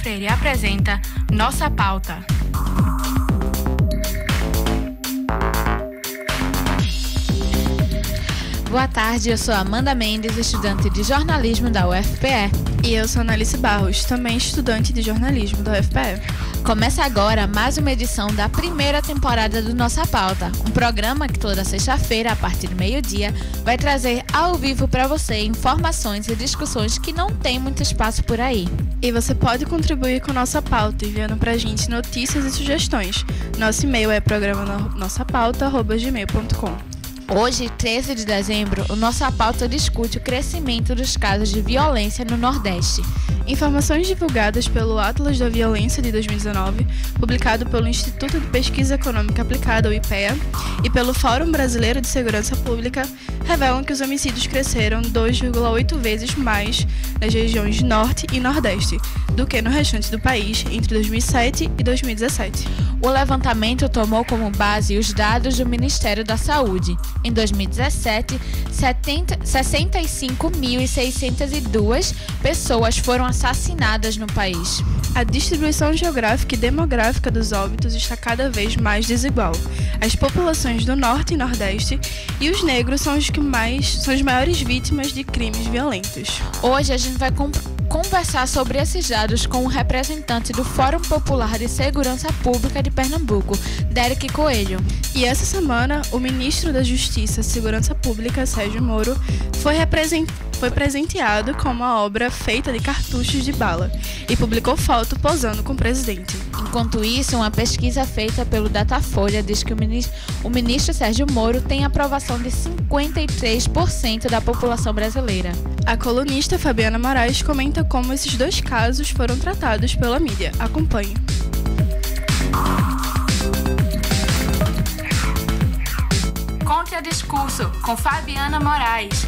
Freire apresenta Nossa Pauta. Boa tarde, eu sou Amanda Mendes, estudante de jornalismo da UFPE. E eu sou Analice Barros, também estudante de jornalismo da UFPE. Começa agora mais uma edição da primeira temporada do Nossa Pauta, um programa que toda sexta-feira, a partir do meio-dia, vai trazer ao vivo para você informações e discussões que não tem muito espaço por aí. E você pode contribuir com Nossa Pauta enviando pra gente notícias e sugestões. Nosso e-mail é programa-nossapauta@gmail.com. Hoje, 13 de dezembro, o Nossa Pauta discute o crescimento dos casos de violência no Nordeste. Informações divulgadas pelo Atlas da Violência de 2019, publicado pelo Instituto de Pesquisa Econômica Aplicada, o IPEA, e pelo Fórum Brasileiro de Segurança Pública, revelam que os homicídios cresceram 2,8 vezes mais nas regiões Norte e Nordeste do que no restante do país entre 2007 e 2017. O levantamento tomou como base os dados do Ministério da Saúde. Em 2017, 65.602 pessoas foram assassinadas no país. A distribuição geográfica e demográfica dos óbitos está cada vez mais desigual. As populações do Norte e Nordeste e os negros são as maiores vítimas de crimes violentos. Hoje a gente vai conversar sobre esses dados com o representante do Fórum Popular de Segurança Pública de Pernambuco, Derek Coelho. E essa semana, o ministro da Justiça e Segurança Pública, Sérgio Moro, foi presenteado com uma obra feita de cartuchos de bala e publicou foto posando com o presidente. Enquanto isso, uma pesquisa feita pelo Datafolha diz que o ministro Sérgio Moro tem aprovação de 53% da população brasileira. A colunista Fabiana Moraes comenta como esses dois casos foram tratados pela mídia. Acompanhe. Contradiscurso, com Fabiana Moraes.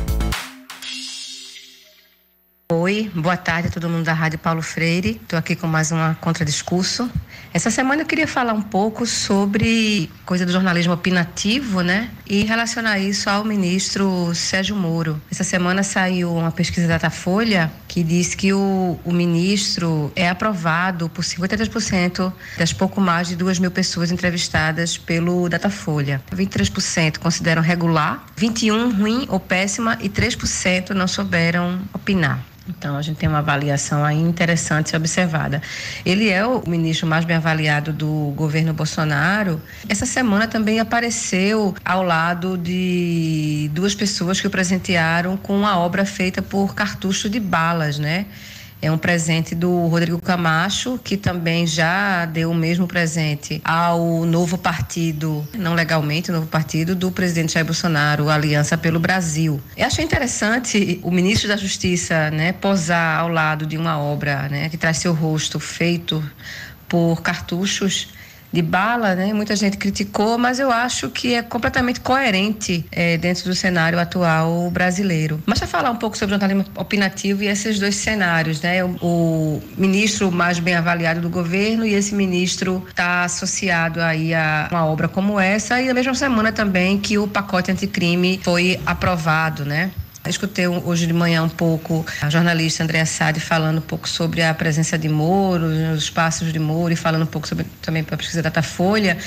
Oi, boa tarde a todo mundo da Rádio Paulo Freire. Estou aqui com mais uma Contradiscurso. Essa semana eu queria falar um pouco sobre coisa do jornalismo opinativo, né? E relacionar isso ao ministro Sérgio Moro. Essa semana saiu uma pesquisa da Datafolha que diz que o ministro é aprovado por 53% das pouco mais de 2.000 pessoas entrevistadas pelo Datafolha. 23% consideram regular, 21% ruim ou péssima e 3% não souberam opinar. Então, a gente tem uma avaliação aí interessante e observada. Ele é o ministro mais bem avaliado do governo Bolsonaro. Essa semana também apareceu ao lado de duas pessoas que o presentearam com uma obra feita por cartucho de balas, né? É um presente do Rodrigo Camacho, que também já deu o mesmo presente ao novo partido, não legalmente, o novo partido do presidente Jair Bolsonaro, Aliança pelo Brasil. Eu achei interessante o ministro da Justiça, né, posar ao lado de uma obra, né, que traz seu rosto feito por cartuchos de bala, né? Muita gente criticou, mas eu acho que é completamente coerente dentro do cenário atual brasileiro. Mas para falar um pouco sobre o jornalismo opinativo e esses dois cenários, né? O ministro mais bem avaliado do governo e esse ministro está associado aí a uma obra como essa, e na mesma semana também que o pacote anticrime foi aprovado, né? Escutei hoje de manhã um pouco a jornalista Andréa Sade falando um pouco sobre a presença de Moro, os passos de Moro, e falando um pouco sobre também a pesquisa da Datafolha.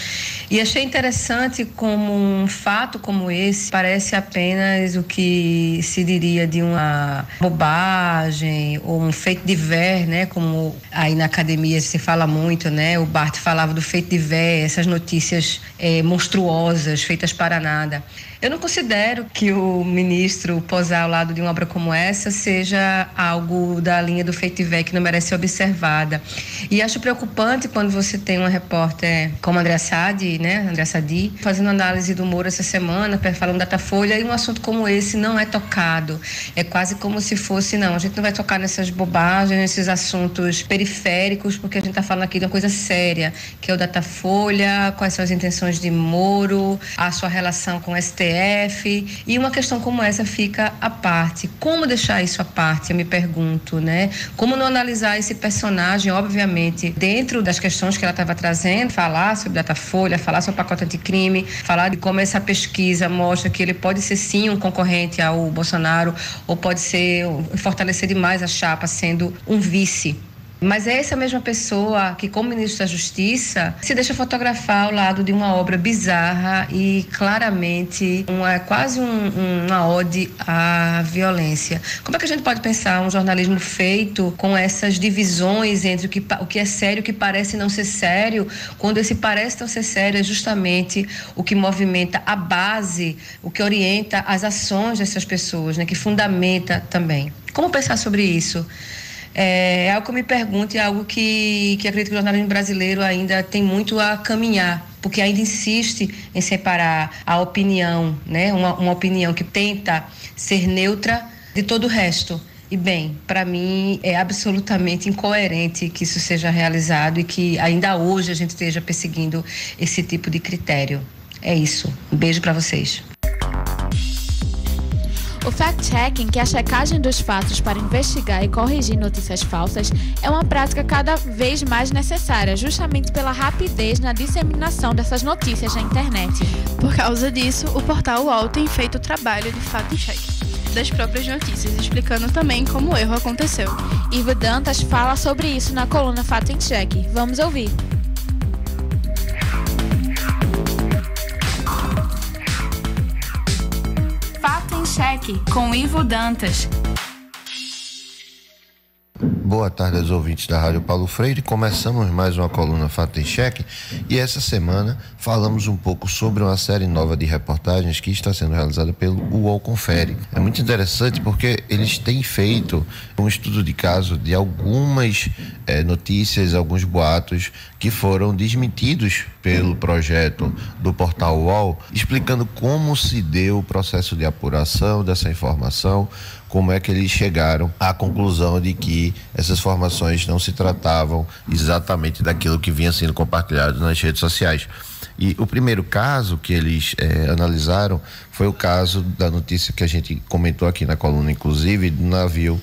E achei interessante como um fato como esse parece apenas o que se diria de uma bobagem ou um fait divers, né? Como aí na academia se fala muito, né? O Bart falava do fait divers, essas notícias monstruosas, feitas para nada. Eu não considero que o ministro posar ao lado de uma obra como essa seja algo da linha do fait divers que não merece ser observada. E acho preocupante quando você tem uma repórter como Andréa Sade, né, Andréa Sadi, fazendo análise do Moro essa semana, falando da Datafolha, e um assunto como esse não é tocado. É quase como se fosse, não, a gente não vai tocar nessas bobagens, nesses assuntos periféricos, porque a gente está falando aqui de uma coisa séria, que é o Datafolha, quais são as intenções de Moro, a sua relação com o STF, e uma questão como essa fica à parte. Como deixar isso à parte, eu me pergunto, né? Como não analisar esse personagem, obviamente, dentro das questões que ela estava trazendo, falar sobre Datafolha, falar sobre o pacote anticrime, falar de como essa pesquisa mostra que ele pode ser sim um concorrente ao Bolsonaro, ou pode ser fortalecer demais a chapa sendo um vice Mas é essa mesma pessoa que, como ministro da Justiça, se deixa fotografar ao lado de uma obra bizarra e claramente quase uma ode à violência. Como é que a gente pode pensar um jornalismo feito com essas divisões entre o que é sério e o que parece não ser sério, quando esse parece não ser sério é justamente o que movimenta a base, o que orienta as ações dessas pessoas, né, que fundamenta também. Como pensar sobre isso? É algo que eu me pergunto e é algo que acredito que o jornalismo brasileiro ainda tem muito a caminhar, porque ainda insiste em separar a opinião, né, uma opinião que tenta ser neutra de todo o resto. E bem, para mim é absolutamente incoerente que isso seja realizado e que ainda hoje a gente esteja perseguindo esse tipo de critério. É isso. Um beijo para vocês. O fact-checking, que é a checagem dos fatos para investigar e corrigir notícias falsas, é uma prática cada vez mais necessária, justamente pela rapidez na disseminação dessas notícias na internet. Por causa disso, o portal UOL tem feito o trabalho de fact-checking das próprias notícias, explicando também como o erro aconteceu. Ivo Dantas fala sobre isso na coluna Fato em Cheque. Vamos ouvir. Fato em Cheque, com Ivo Dantas. Boa tarde aos ouvintes da Rádio Paulo Freire. Começamos mais uma coluna Fato em Cheque e essa semana falamos um pouco sobre uma série nova de reportagens que está sendo realizada pelo UOL Confere. É muito interessante porque eles têm feito um estudo de caso de algumas notícias, alguns boatos que foram desmentidos pelo projeto do portal UOL, explicando como se deu o processo de apuração dessa informação, como é que eles chegaram à conclusão de que essas informações não se tratavam exatamente daquilo que vinha sendo compartilhado nas redes sociais. E o primeiro caso que eles analisaram foi o caso da notícia que a gente comentou aqui na coluna, inclusive, do navio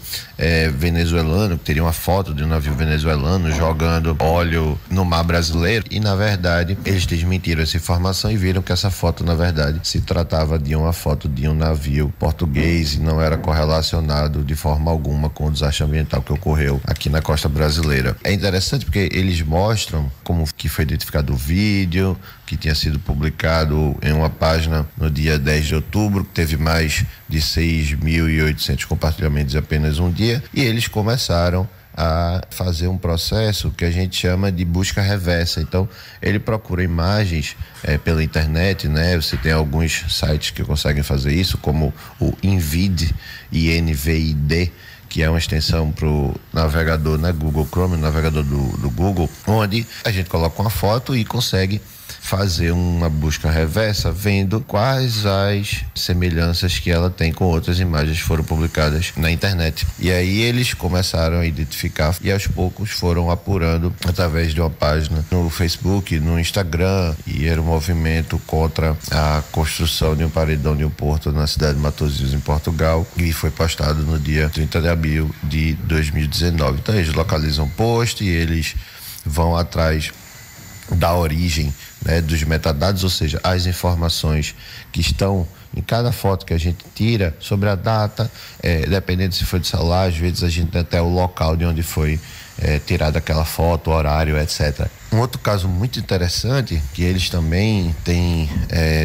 venezuelano, que teria uma foto de um navio venezuelano jogando óleo no mar brasileiro. E, na verdade, eles desmentiram essa informação e viram que essa foto, na verdade, se tratava de uma foto de um navio português e não era correlacionado de forma alguma com o desastre ambiental que ocorreu aqui na costa brasileira. É interessante porque eles mostram como que foi identificado o vídeo, que tinha sido publicado em uma página no dia 10 de outubro, que teve mais de 6.800 compartilhamentos em apenas um dia, e eles começaram a fazer um processo que a gente chama de busca reversa. Então, ele procura imagens pela internet, né? Você tem alguns sites que conseguem fazer isso, como o INVID, INVID, que é uma extensão para o navegador na Google Chrome, o navegador do Google, onde a gente coloca uma foto e consegue fazer uma busca reversa vendo quais as semelhanças que ela tem com outras imagens que foram publicadas na internet. E aí eles começaram a identificar e aos poucos foram apurando através de uma página no Facebook, no Instagram, e era um movimento contra a construção de um paredão de um porto na cidade de Matosinhos, em Portugal, e foi postado no dia 30 de abril de 2019. Então eles localizam o post e eles vão atrás da origem, né, dos metadados, ou seja, as informações que estão em cada foto que a gente tira sobre a data, dependendo se foi de celular, às vezes a gente tem até o local de onde foi tirada aquela foto, horário, etc. Um outro caso muito interessante que eles também têm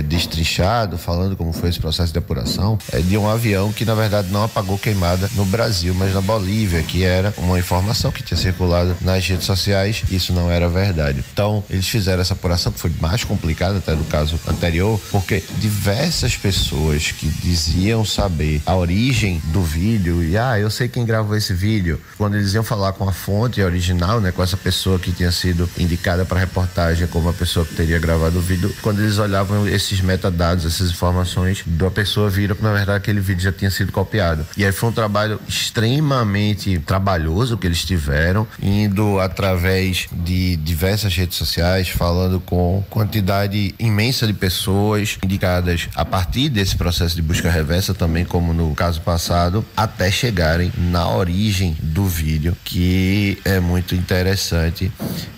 destrinchado, falando como foi esse processo de apuração, é de um avião que na verdade não apagou queimada no Brasil, mas na Bolívia, que era uma informação que tinha circulado nas redes sociais. Isso não era verdade. Então eles fizeram essa apuração, que foi mais complicada até do caso anterior, porque diversas pessoas que diziam saber a origem do vídeo e eu sei quem gravou esse vídeo, quando eles iam falar com a fonte original, né, com essa pessoa que tinha sido indicada para reportagem como a pessoa que teria gravado o vídeo, quando eles olhavam esses metadados, essas informações da pessoa, viram que na verdade aquele vídeo já tinha sido copiado. E aí foi um trabalho extremamente trabalhoso que eles tiveram, indo através de diversas redes sociais, falando com quantidade imensa de pessoas indicadas a partir desse processo de busca reversa, também como no caso passado, até chegarem na origem do vídeo, que é muito interessante.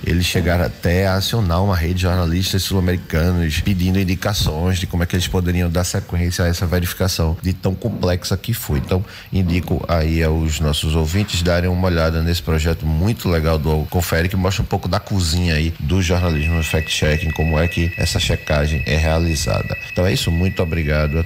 Eles chegaram chegaram até a acionar uma rede de jornalistas sul-americanos pedindo indicações de como é que eles poderiam dar sequência a essa verificação de tão complexa que foi. Então, indico aí aos nossos ouvintes darem uma olhada nesse projeto muito legal do Confere, que mostra um pouco da cozinha aí do jornalismo no fact-checking, como é que essa checagem é realizada. Então é isso, muito obrigado.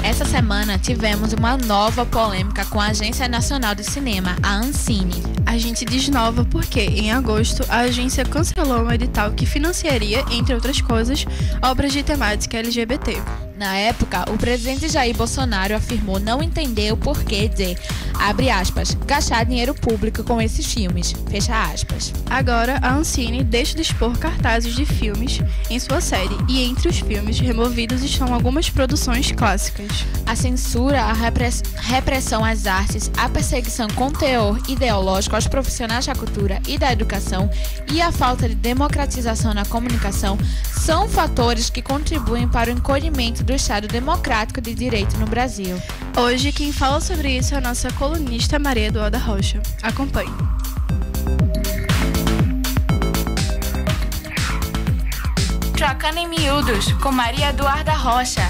Essa semana tivemos uma nova polêmica com a Agência Nacional de Cinema, a Ancine. A gente diz nova porque, em agosto, a agência cancelou um edital que financiaria, entre outras coisas, obras de temática LGBT. Na época, o presidente Jair Bolsonaro afirmou não entender o porquê de, abre aspas, gastar dinheiro público com esses filmes, fecha aspas. Agora, a Ancine deixa de expor cartazes de filmes em sua série e entre os filmes removidos estão algumas produções clássicas. A censura, a repressão às artes, a perseguição com teor ideológico aos profissionais da cultura e da educação e a falta de democratização na comunicação são fatores que contribuem para o encolhimento do Estado Democrático de Direito no Brasil. Hoje, quem fala sobre isso é a nossa colunista Maria Eduarda Rocha. Acompanhe. Trocando em Miúdos, com Maria Eduarda Rocha.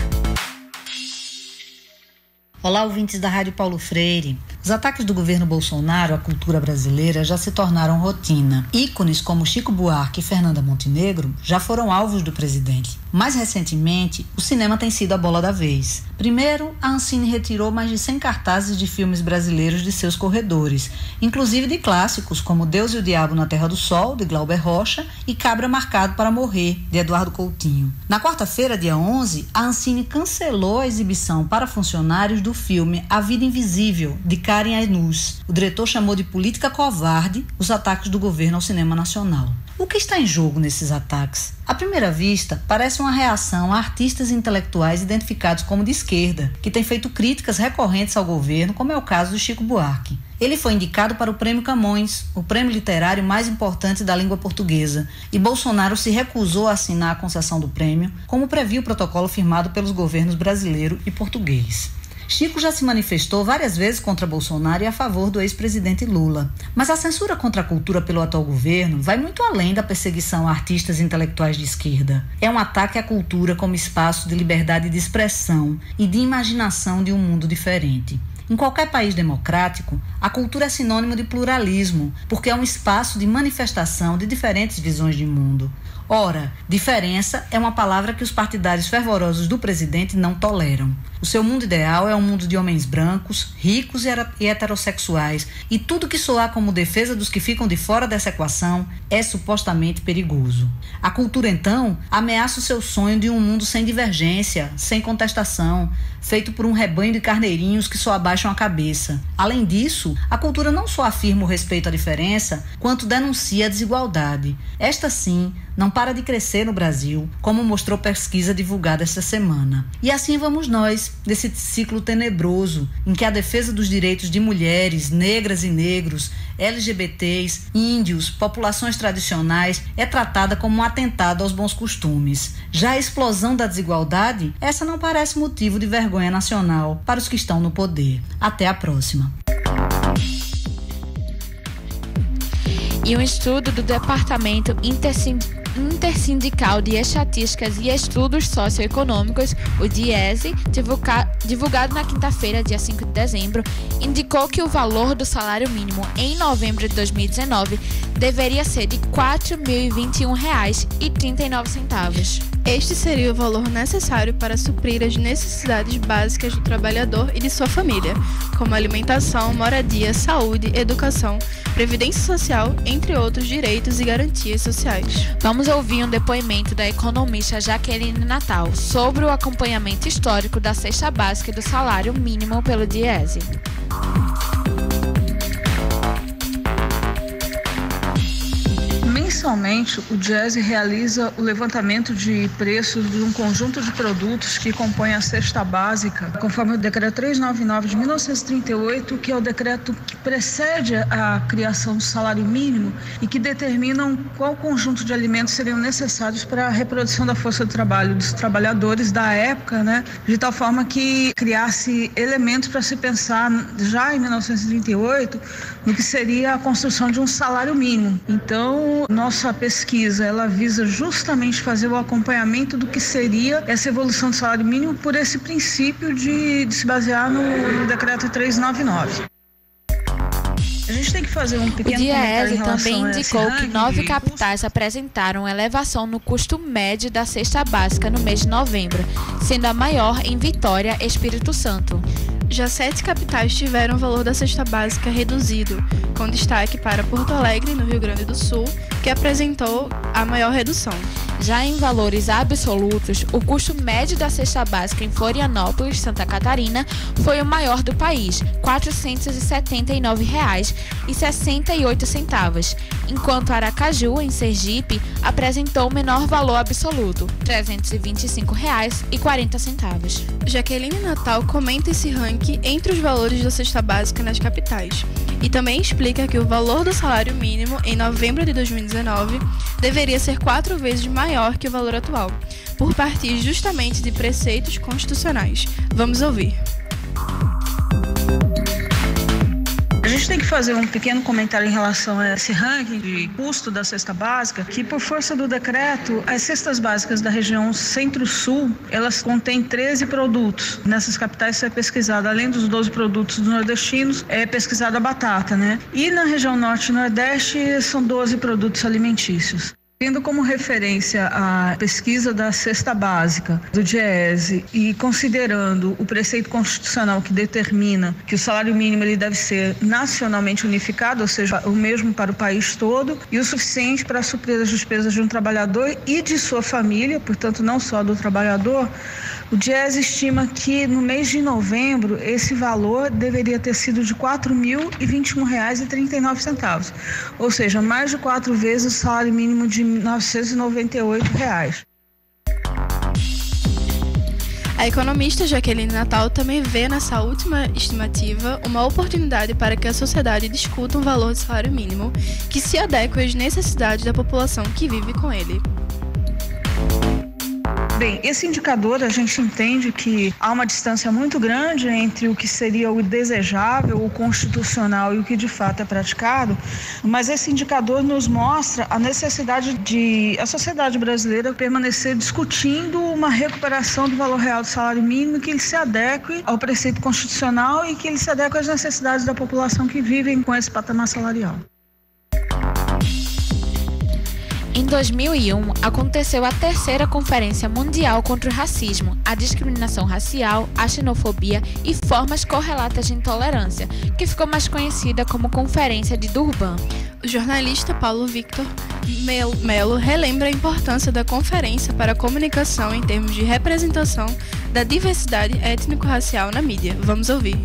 Olá, ouvintes da Rádio Paulo Freire. Os ataques do governo Bolsonaro à cultura brasileira já se tornaram rotina. Ícones como Chico Buarque e Fernanda Montenegro já foram alvos do presidente. Mais recentemente, o cinema tem sido a bola da vez. Primeiro, a Ancine retirou mais de 100 cartazes de filmes brasileiros de seus corredores, inclusive de clássicos como Deus e o Diabo na Terra do Sol, de Glauber Rocha, e Cabra Marcado para Morrer, de Eduardo Coutinho. Na quarta-feira, dia 11, a Ancine cancelou a exibição para funcionários do filme A Vida Invisível, de Karen Ainus. O diretor chamou de política covarde os ataques do governo ao cinema nacional. O que está em jogo nesses ataques? À primeira vista, parece uma reação a artistas intelectuais identificados como de esquerda, que têm feito críticas recorrentes ao governo, como é o caso do Chico Buarque. Ele foi indicado para o Prêmio Camões, o prêmio literário mais importante da língua portuguesa, e Bolsonaro se recusou a assinar a concessão do prêmio, como previa o protocolo firmado pelos governos brasileiro e português. Chico já se manifestou várias vezes contra Bolsonaro e a favor do ex-presidente Lula. Mas a censura contra a cultura pelo atual governo vai muito além da perseguição a artistas intelectuais de esquerda. É um ataque à cultura como espaço de liberdade de expressão e de imaginação de um mundo diferente. Em qualquer país democrático, a cultura é sinônimo de pluralismo, porque é um espaço de manifestação de diferentes visões de mundo. Ora, diferença é uma palavra que os partidários fervorosos do presidente não toleram. O seu mundo ideal é um mundo de homens brancos, ricos e heterossexuais, e tudo que soar como defesa dos que ficam de fora dessa equação é supostamente perigoso. A cultura, então, ameaça o seu sonho de um mundo sem divergência, sem contestação, feito por um rebanho de carneirinhos que só abaixam a cabeça. Além disso, a cultura não só afirma o respeito à diferença, quanto denuncia a desigualdade. Esta, sim, não para de crescer no Brasil, como mostrou pesquisa divulgada esta semana. E assim vamos nós, nesse ciclo tenebroso, em que a defesa dos direitos de mulheres, negras e negros, LGBTs, índios, populações tradicionais, é tratada como um atentado aos bons costumes. Já a explosão da desigualdade, essa não parece motivo de vergonha nacional para os que estão no poder. Até a próxima. E um estudo do Departamento Intersindical de Estatísticas e Estudos Socioeconômicos, o DIESE, divulgado na quinta-feira, dia 5 de dezembro, indicou que o valor do salário mínimo em novembro de 2019 deveria ser de R$ 4.021,39. Este seria o valor necessário para suprir as necessidades básicas do trabalhador e de sua família, como alimentação, moradia, saúde, educação, previdência social, entre outros direitos e garantias sociais. Vamos ouvir um depoimento da economista Jaqueline Natal sobre o acompanhamento histórico da cesta básica do salário mínimo pelo DIESE. Mensalmente, o Diese realiza o levantamento de preços de um conjunto de produtos que compõem a cesta básica, conforme o decreto 399 de 1938, que é o decreto que precede a criação do salário mínimo e que determinam qual conjunto de alimentos seriam necessários para a reprodução da força de trabalho dos trabalhadores da época, né? De tal forma que criasse elementos para se pensar já em 1938 no que seria a construção de um salário mínimo. Então, nossa pesquisa, ela visa justamente fazer o acompanhamento do que seria essa evolução do salário mínimo por esse princípio de se basear no decreto 399. A gente tem que fazer um pequeno comentário em relação também indicou que 9 capitais apresentaram elevação no custo médio da cesta básica no mês de novembro, sendo a maior em Vitória, Espírito Santo. Já 7 capitais tiveram o valor da cesta básica reduzido, com destaque para Porto Alegre, no Rio Grande do Sul, que apresentou a maior redução. Já em valores absolutos, o custo médio da cesta básica em Florianópolis, Santa Catarina, foi o maior do país, R$ 479,68, enquanto Aracaju, em Sergipe, apresentou o menor valor absoluto, R$ 325,40. Jaqueline Natal comenta esse ranking entre os valores da cesta básica nas capitais e também explica que o valor do salário mínimo em novembro de 2019 deveria ser 4 vezes maior que o valor atual, por partir justamente de preceitos constitucionais. Vamos ouvir. A gente tem que fazer um pequeno comentário em relação a esse ranking de custo da cesta básica, que por força do decreto, as cestas básicas da região Centro-Sul, elas contêm 13 produtos. Nessas capitais foi pesquisado, além dos 12 produtos nordestinos, é pesquisada a batata, né? E na região Norte e Nordeste são 12 produtos alimentícios. Tendo como referência a pesquisa da cesta básica do Diese e considerando o preceito constitucional que determina que o salário mínimo ele deve ser nacionalmente unificado, ou seja, o mesmo para o país todo e o suficiente para suprir as despesas de um trabalhador e de sua família, portanto não só do trabalhador, o Diese estima que no mês de novembro esse valor deveria ter sido de R$ 4.021,39, ou seja, mais de 4 vezes o salário mínimo de R$ 998. A economista Jaqueline Natal também vê nessa última estimativa uma oportunidade para que a sociedade discuta um valor de salário mínimo que se adeque às necessidades da população que vive com ele. Bem, esse indicador a gente entende que há uma distância muito grande entre o que seria o desejável, o constitucional e o que de fato é praticado, mas esse indicador nos mostra a necessidade de a sociedade brasileira permanecer discutindo uma recuperação do valor real do salário mínimo que ele se adeque ao preceito constitucional e que ele se adeque às necessidades da população que vivem com esse patamar salarial. Em 2001, aconteceu a 3ª Conferência Mundial contra o Racismo, a Discriminação Racial, a Xenofobia e Formas Correlatas de Intolerância, que ficou mais conhecida como Conferência de Durban. O jornalista Paulo Victor Melo relembra a importância da conferência para a comunicação em termos de representação da diversidade étnico-racial na mídia. Vamos ouvir.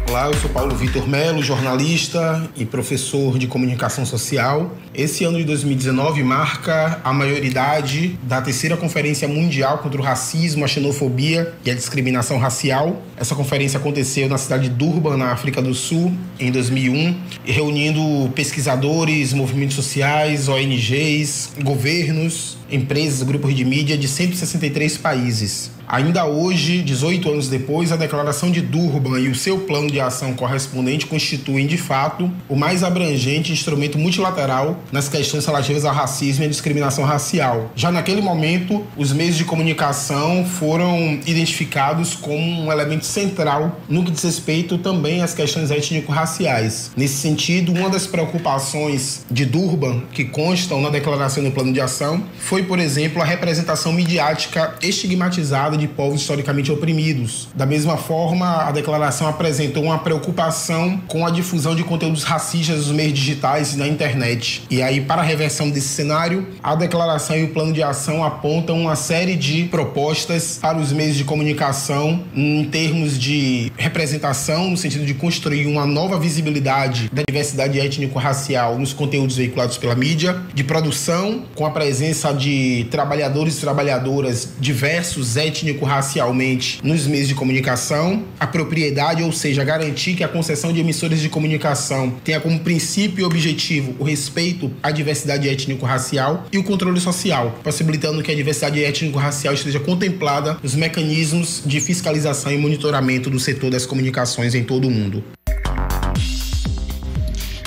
Olá, eu sou Paulo Victor Melo, jornalista e professor de comunicação social. Esse ano de 2019 marca a maioridade da 3ª Conferência Mundial contra o Racismo, a Xenofobia e a Discriminação Racial. Essa conferência aconteceu na cidade de Durban, na África do Sul, em 2001, reunindo pesquisadores, movimentos sociais, ONGs, governos, empresas, grupos de mídia de 163 países. Ainda hoje, 18 anos depois, a Declaração de Durban e o seu plano de ação correspondente constituem, de fato, o mais abrangente instrumento multilateral nas questões relativas ao racismo e à discriminação racial. Já naquele momento, os meios de comunicação foram identificados como um elemento central no que diz respeito também às questões étnico-raciais. Nesse sentido, uma das preocupações de Durban, que constam na Declaração e no plano de ação, foi, por exemplo, a representação midiática estigmatizada retirada de povos historicamente oprimidos. Da mesma forma, a declaração apresentou uma preocupação com a difusão de conteúdos racistas nos meios digitais e na internet. E aí, para a reversão desse cenário, a declaração e o plano de ação apontam uma série de propostas para os meios de comunicação em termos de representação, no sentido de construir uma nova visibilidade da diversidade étnico-racial nos conteúdos veiculados pela mídia, de produção, com a presença de trabalhadores e trabalhadoras diversos étnico-racialmente nos meios de comunicação, a propriedade, ou seja, garantir que a concessão de emissoras de comunicação tenha como princípio e objetivo o respeito à diversidade étnico-racial e o controle social, possibilitando que a diversidade étnico-racial esteja contemplada nos mecanismos de fiscalização e monitoramento do setor das comunicações em todo o mundo.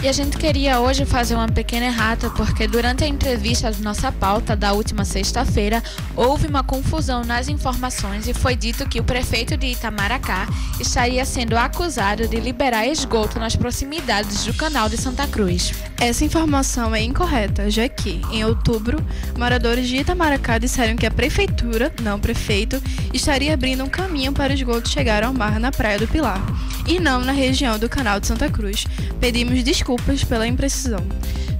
E a gente queria hoje fazer uma pequena errata, porque durante a entrevista da nossa pauta da última sexta-feira, houve uma confusão nas informações e foi dito que o prefeito de Itamaracá estaria sendo acusado de liberar esgoto nas proximidades do canal de Santa Cruz. Essa informação é incorreta, já que, em outubro, moradores de Itamaracá disseram que a prefeitura, não o prefeito, estaria abrindo um caminho para o esgoto chegar ao mar na Praia do Pilar, e não na região do canal de Santa Cruz. Pedimos desculpas pela imprecisão.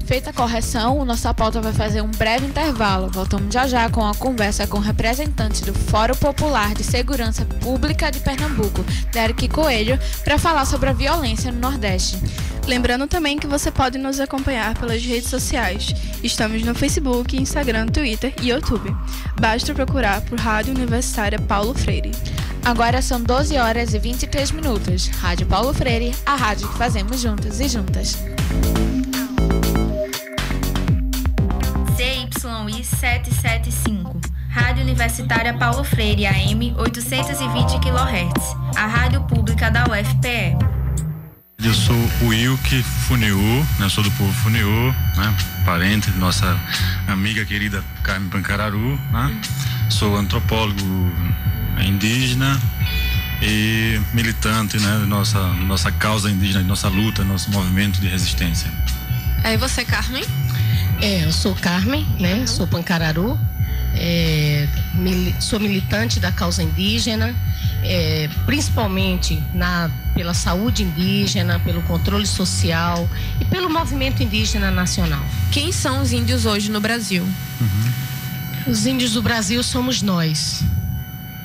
Feita a correção, nossa pauta vai fazer um breve intervalo. Voltamos já com a conversa com o representante do Fórum Popular de Segurança Pública de Pernambuco, Derek Coelho, para falar sobre a violência no Nordeste. Lembrando também que você pode nos acompanhar pelas redes sociais. Estamos no Facebook, Instagram, Twitter e YouTube. Basta procurar por Rádio Universitária Paulo Freire. Agora são 12 horas e 23 minutos. Rádio Paulo Freire, a rádio que fazemos juntos e juntas. CYI 775, Rádio Universitária Paulo Freire, AM 820 kHz, a rádio pública da UFPE. Eu sou o Wilke Funiú, sou do povo Funiú, parente de nossa amiga querida Carmen Pancararu, Sou antropólogo indígena e militante, da nossa causa indígena, de nossa luta, nosso movimento de resistência. Aí você, Carmen? Eu sou Carmen, sou Pancararu, sou militante da causa indígena, principalmente pela saúde indígena, pelo controle social e pelo movimento indígena nacional. Quem são os índios hoje no Brasil? Os índios do Brasil somos nós.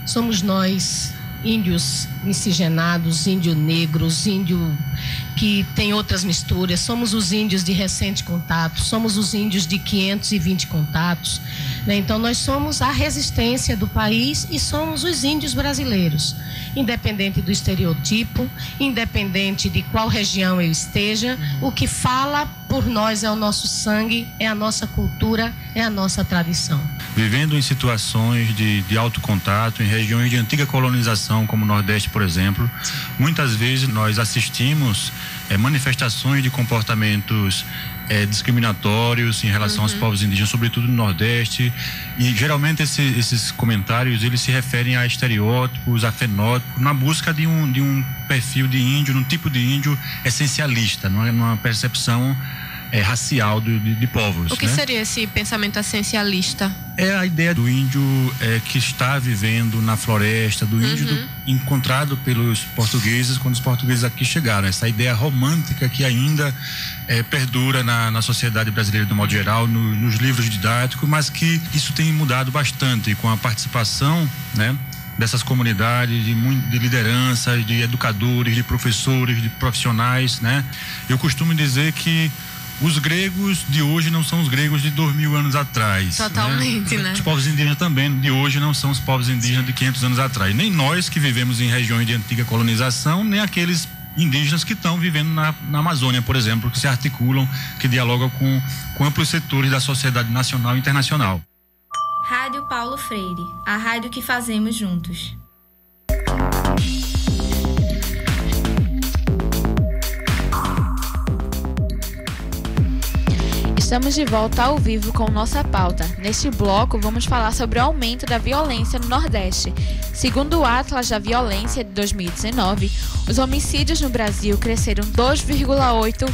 Somos nós, índios miscigenados, índio negros, índio que tem outras misturas, somos os índios de recente contato, somos os índios de 520 contatos, Então nós somos a resistência do país e somos os índios brasileiros, independente do estereotipo, independente de qual região eu esteja, o que fala por nós é o nosso sangue, é a nossa cultura, é a nossa tradição. Vivendo em situações de alto contato, em regiões de antiga colonização, como o Nordeste, por exemplo, muitas vezes nós assistimos manifestações de comportamentos discriminatórios em relação aos povos indígenas, sobretudo no Nordeste, e geralmente esses comentários eles se referem a estereótipos, a fenótipos, na busca de um perfil de índio, num tipo de índio essencialista, numa percepção racial de povos. O que seria esse pensamento essencialista? É a ideia do índio que está vivendo na floresta, do índio encontrado pelos portugueses quando os portugueses aqui chegaram. Essa ideia romântica que ainda perdura na sociedade brasileira do modo geral, nos livros didáticos, mas que isso tem mudado bastante com a participação, dessas comunidades, de lideranças, de educadores, de professores, de profissionais, Eu costumo dizer que os gregos de hoje não são os gregos de 2000 anos atrás. Totalmente, Os povos indígenas também de hoje não são os povos indígenas de 500 anos atrás. Nem nós que vivemos em regiões de antiga colonização, nem aqueles indígenas que estão vivendo na Amazônia, por exemplo, que se articulam, que dialogam com amplos setores da sociedade nacional e internacional. Rádio Paulo Freire, a rádio que fazemos juntos. Estamos de volta ao vivo com nossa pauta. Neste bloco, vamos falar sobre o aumento da violência no Nordeste. Segundo o Atlas da Violência de 2019, os homicídios no Brasil cresceram 2,8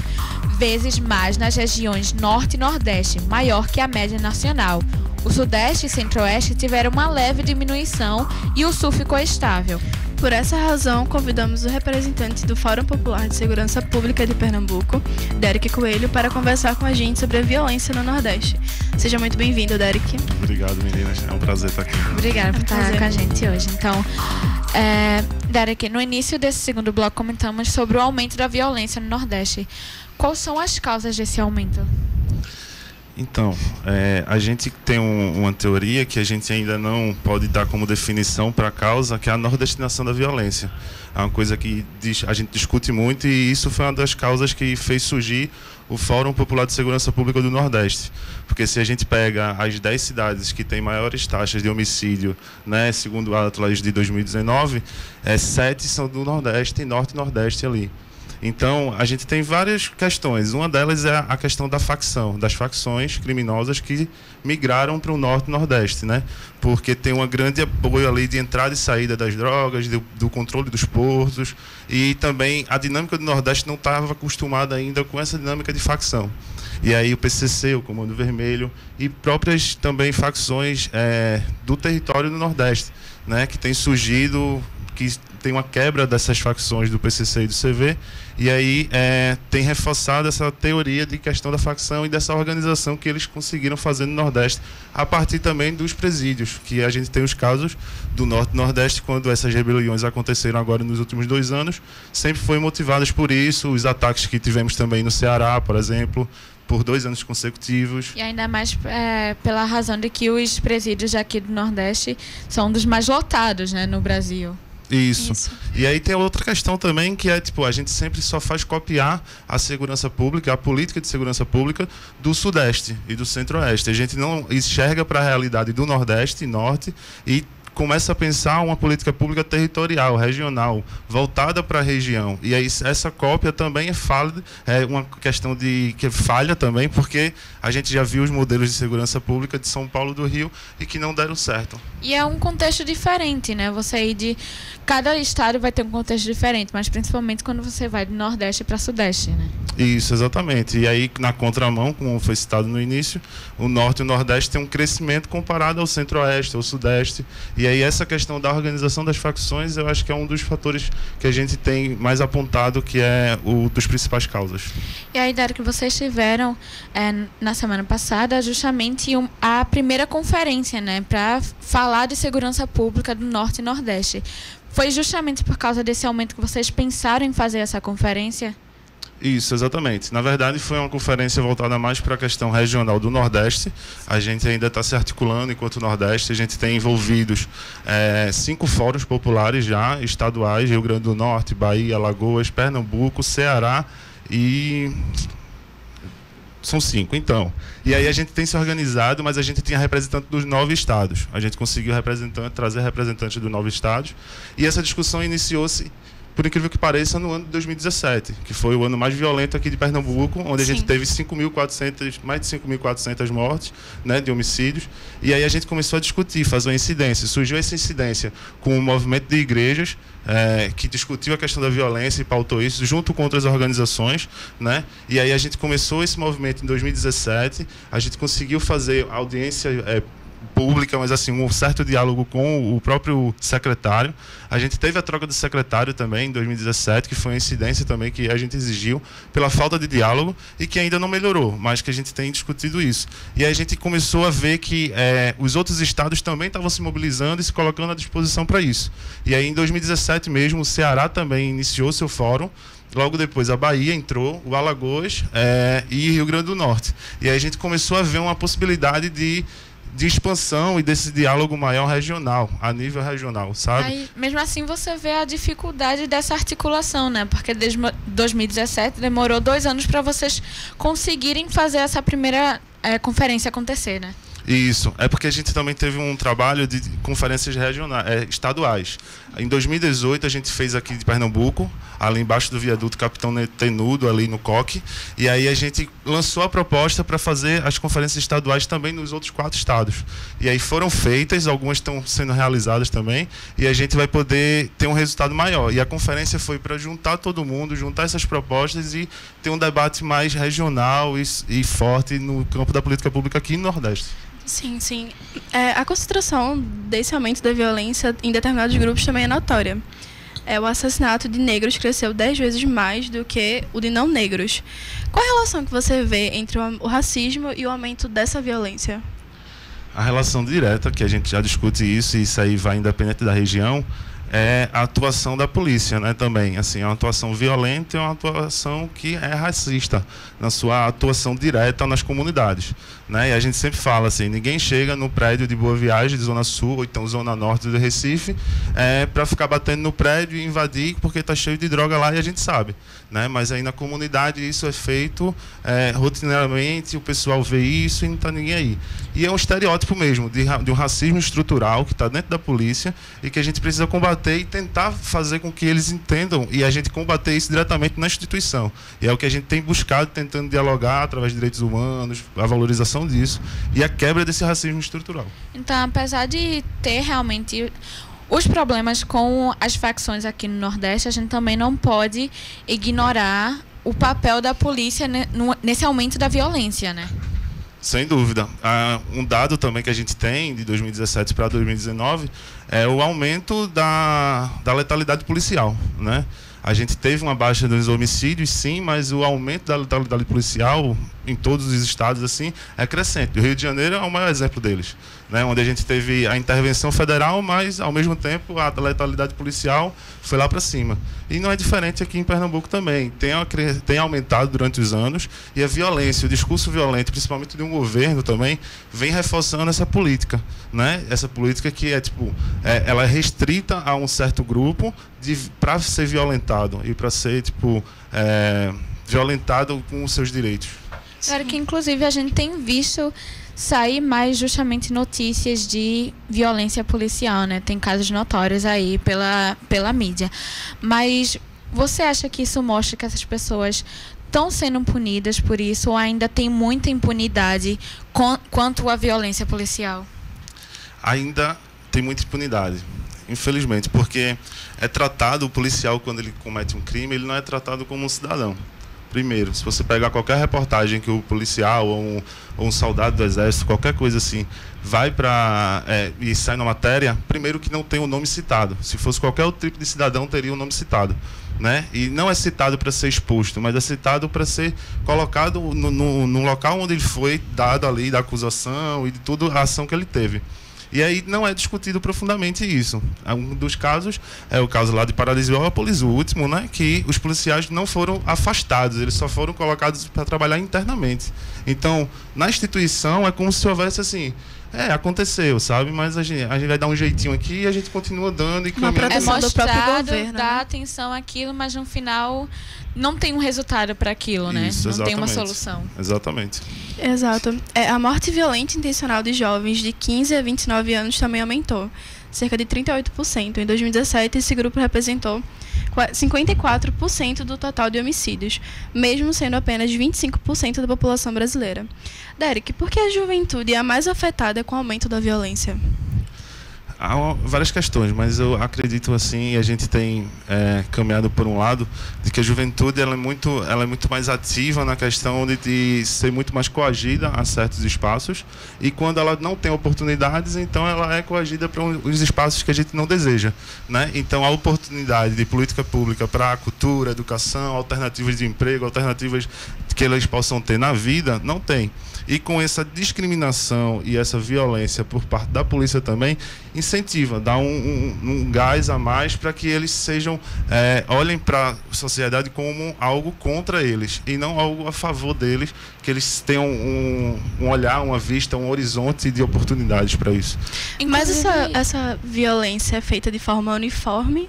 vezes mais nas regiões Norte e Nordeste, maior que a média nacional. O Sudeste e Centro-Oeste tiveram uma leve diminuição e o Sul ficou estável. Por essa razão, convidamos o representante do Fórum Popular de Segurança Pública de Pernambuco, Derek Coelho, para conversar com a gente sobre a violência no Nordeste. Seja muito bem-vindo, Derek. Obrigado, meninas. É um prazer estar aqui. Obrigada por estar com a gente hoje. Então, Derek, no início desse segundo bloco comentamos sobre o aumento da violência no Nordeste. Quais são as causas desse aumento? Então, a gente tem uma teoria que a gente ainda não pode dar como definição para a causa, que é a nordestinação da violência. É uma coisa que a gente discute muito e isso foi uma das causas que fez surgir o Fórum Popular de Segurança Pública do Nordeste. Porque se a gente pega as 10 cidades que têm maiores taxas de homicídio, né, segundo o Atlas de 2019, 7 são do Nordeste, Norte e Nordeste ali. Então, a gente tem várias questões. Uma delas é a questão da facção, das facções criminosas que migraram para o Norte e Nordeste, né? Porque tem um grande apoio ali de entrada e saída das drogas, do controle dos portos, e também a dinâmica do Nordeste não estava acostumada ainda com essa dinâmica de facção. E aí o PCC, o Comando Vermelho, e próprias também facções do território do Nordeste, né? Que tem surgido, que tem uma quebra dessas facções do PCC e do CV, e aí tem reforçado essa teoria de questão da facção e dessa organização que eles conseguiram fazer no Nordeste, a partir também dos presídios, que a gente tem os casos do Norte e Nordeste, quando essas rebeliões aconteceram agora nos últimos 2 anos, sempre foi motivadas por isso, os ataques que tivemos também no Ceará, por exemplo, por 2 anos consecutivos. E ainda mais pela razão de que os presídios aqui do Nordeste são um dos mais lotados, né, no Brasil. Isso. E aí tem outra questão também, que é, tipo, a gente sempre só faz copiar a segurança pública, a política de segurança pública do Sudeste e do Centro-Oeste. A gente não enxerga para a realidade do Nordeste e Norte e começa a pensar uma política pública territorial, regional, voltada para a região. E aí essa cópia também é uma questão que falha também, porque a gente já viu os modelos de segurança pública de São Paulo e do Rio e que não deram certo. E é um contexto diferente, né? Você ir de... Cada estado vai ter um contexto diferente, mas principalmente quando você vai do Nordeste para Sudeste, né? Isso, exatamente. E aí, na contramão, como foi citado no início, o Norte e o Nordeste têm um crescimento comparado ao Centro-Oeste, ao Sudeste. E aí essa questão da organização das facções, eu acho que é um dos fatores que a gente tem mais apontado, que é o dos principais causas. E aí, Derek, vocês tiveram na semana passada justamente a primeira conferência, né, para falar de segurança pública do Norte e Nordeste. Foi justamente por causa desse aumento que vocês pensaram em fazer essa conferência? Isso, exatamente. Na verdade, foi uma conferência voltada mais para a questão regional do Nordeste. A gente ainda está se articulando enquanto Nordeste. A gente tem envolvidos 5 fóruns populares já, estaduais: Rio Grande do Norte, Bahia, Alagoas, Pernambuco, Ceará e... São 5, então. E aí a gente tem se organizado, mas a gente tinha representante dos 9 estados. A gente conseguiu trazer representantes dos 9 estados. E essa discussão iniciou-se, por incrível que pareça, no ano de 2017, que foi o ano mais violento aqui de Pernambuco, onde a gente teve mais de 5.400 mortes, né, de homicídios. E aí a gente começou a discutir, fazer uma incidência. Surgiu essa incidência com o movimento de igrejas, que discutiu a questão da violência e pautou isso, junto com outras organizações, né? E aí a gente começou esse movimento em 2017, a gente conseguiu fazer audiência pública, mas assim, um certo diálogo com o próprio secretário. A gente teve a troca do secretário também em 2017, que foi uma incidência também que a gente exigiu pela falta de diálogo e que ainda não melhorou, mas que a gente tem discutido isso. E aí a gente começou a ver que os outros estados também estavam se mobilizando e se colocando à disposição para isso. E aí em 2017 mesmo, o Ceará também iniciou seu fórum. Logo depois a Bahia entrou, o Alagoas e Rio Grande do Norte. E aí a gente começou a ver uma possibilidade de expansão e desse diálogo maior regional, a nível regional, sabe? Aí, mesmo assim, você vê a dificuldade dessa articulação, né? Porque desde 2017 demorou 2 anos para vocês conseguirem fazer essa primeira conferência acontecer, né? Isso, é porque a gente também teve um trabalho de conferências regionais, estaduais. Em 2018 a gente fez aqui de Pernambuco, ali embaixo do viaduto Capitão Tenudo, ali no Coque, e aí a gente lançou a proposta para fazer as conferências estaduais também nos outros 4 estados. E aí foram feitas, algumas estão sendo realizadas também, e a gente vai poder ter um resultado maior. E a conferência foi para juntar todo mundo, juntar essas propostas e ter um debate mais regional e forte no campo da política pública aqui no Nordeste. Sim, sim. A concentração desse aumento da violência em determinados grupos também é notória. O assassinato de negros cresceu 10 vezes mais do que o de não negros. Qual a relação que você vê entre o racismo e o aumento dessa violência? A relação direta, que a gente já discute isso, e isso aí vai independente da região, é a atuação da polícia, né, também. Assim, é uma atuação violenta e uma atuação que é racista, na sua atuação direta nas comunidades, né? E a gente sempre fala assim, ninguém chega no prédio de Boa Viagem, de Zona Sul, ou então Zona Norte do Recife, para ficar batendo no prédio e invadir porque está cheio de droga lá, e a gente sabe, né? Mas aí na comunidade isso é feito rotineiramente, o pessoal vê isso e não está ninguém aí. E é um estereótipo mesmo de um racismo estrutural que está dentro da polícia e que a gente precisa combater e tentar fazer com que eles entendam, e a gente combater isso diretamente na instituição. E é o que a gente tem buscado, tentando dialogar através de direitos humanos, a valorização disso e a quebra desse racismo estrutural. Então, apesar de ter realmente os problemas com as facções aqui no Nordeste, a gente também não pode ignorar o papel da polícia nesse aumento da violência, né? Sem dúvida. Um dado também que a gente tem de 2017 para 2019 é o aumento da letalidade policial, né? A gente teve uma baixa dos homicídios, sim, mas o aumento da letalidade policial em todos os estados assim é crescente. O Rio de Janeiro é o maior exemplo deles, né? Onde a gente teve a intervenção federal, mas ao mesmo tempo a letalidade policial foi lá para cima. E não é diferente aqui em Pernambuco também. Tem aumentado durante os anos, e a violência, o discurso violento, principalmente de um governo também, vem reforçando essa política, né? Essa política que ela é restrita a um certo grupo para ser violentado e para ser violentado com os seus direitos. Claro que, inclusive, a gente tem visto sair mais justamente notícias de violência policial, né? Tem casos notórios aí pela mídia. Mas você acha que isso mostra que essas pessoas estão sendo punidas por isso, ou ainda tem muita impunidade quanto à violência policial? Ainda tem muita impunidade, infelizmente, porque é tratado, o policial, quando ele comete um crime, ele não é tratado como um cidadão. Primeiro, se você pegar qualquer reportagem que o policial ou um soldado do exército, qualquer coisa assim, vai e sai na matéria, primeiro que não tem o nome citado. Se fosse qualquer outro tipo de cidadão, teria o nome citado, né? E não é citado para ser exposto, mas é citado para ser colocado no local onde ele foi dado ali da acusação e de toda a ação que ele teve. E aí não é discutido profundamente isso. Um dos casos é o caso lá de Paradiesópolis, o último, né, que os policiais não foram afastados, eles só foram colocados para trabalhar internamente. Então, na instituição é como se houvesse assim, aconteceu, sabe? Mas a gente vai dar um jeitinho aqui e a gente continua dando e caminhando. É mostrado, dá atenção àquilo, mas no final não tem um resultado para aquilo, né? Isso, não tem uma solução. Exatamente. Exato. A morte violenta intencional de jovens de 15 a 29 anos também aumentou, cerca de 38%. Em 2017, esse grupo representou 54% do total de homicídios, mesmo sendo apenas 25% da população brasileira. Derek, por que a juventude é a mais afetada com o aumento da violência? Há várias questões, mas eu acredito assim, e a gente tem caminhado por um lado, de que a juventude ela é muito mais ativa na questão de ser muito mais coagida a certos espaços, e quando ela não tem oportunidades, então ela é coagida para os espaços que a gente não deseja, né? Então a oportunidade de política pública para a cultura, educação, alternativas de emprego, alternativas que eles possam ter na vida, não tem. E com essa discriminação e essa violência por parte da polícia também, incentiva, dá um gás a mais para que eles olhem para a sociedade como algo contra eles e não algo a favor deles, que eles tenham um olhar, uma vista, um horizonte de oportunidades para isso. Mas essa violência é feita de forma uniforme,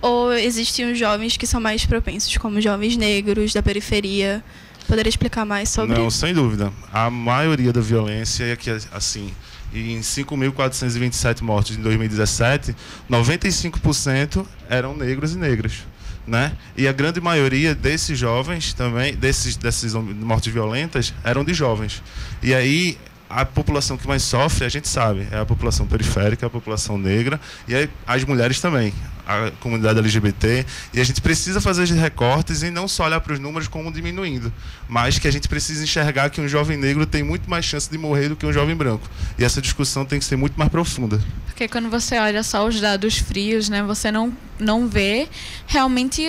ou existem os jovens que são mais propensos, como jovens negros da periferia? Poderia explicar mais sobre? Não, sem dúvida. A maioria da violência é que, assim, em 5.427 mortes em 2017, 95% eram negros e negras, né? E a grande maioria desses jovens também, dessas mortes violentas, eram de jovens. E aí a população que mais sofre, a gente sabe, é a população periférica, a população negra e as mulheres também. a comunidade LGBT, e a gente precisa fazer os recortes e não só olhar para os números como diminuindo, mas que a gente precisa enxergar que um jovem negro tem muito mais chance de morrer do que um jovem branco. E essa discussão tem que ser muito mais profunda. Porque quando você olha só os dados frios, né, você não vê realmente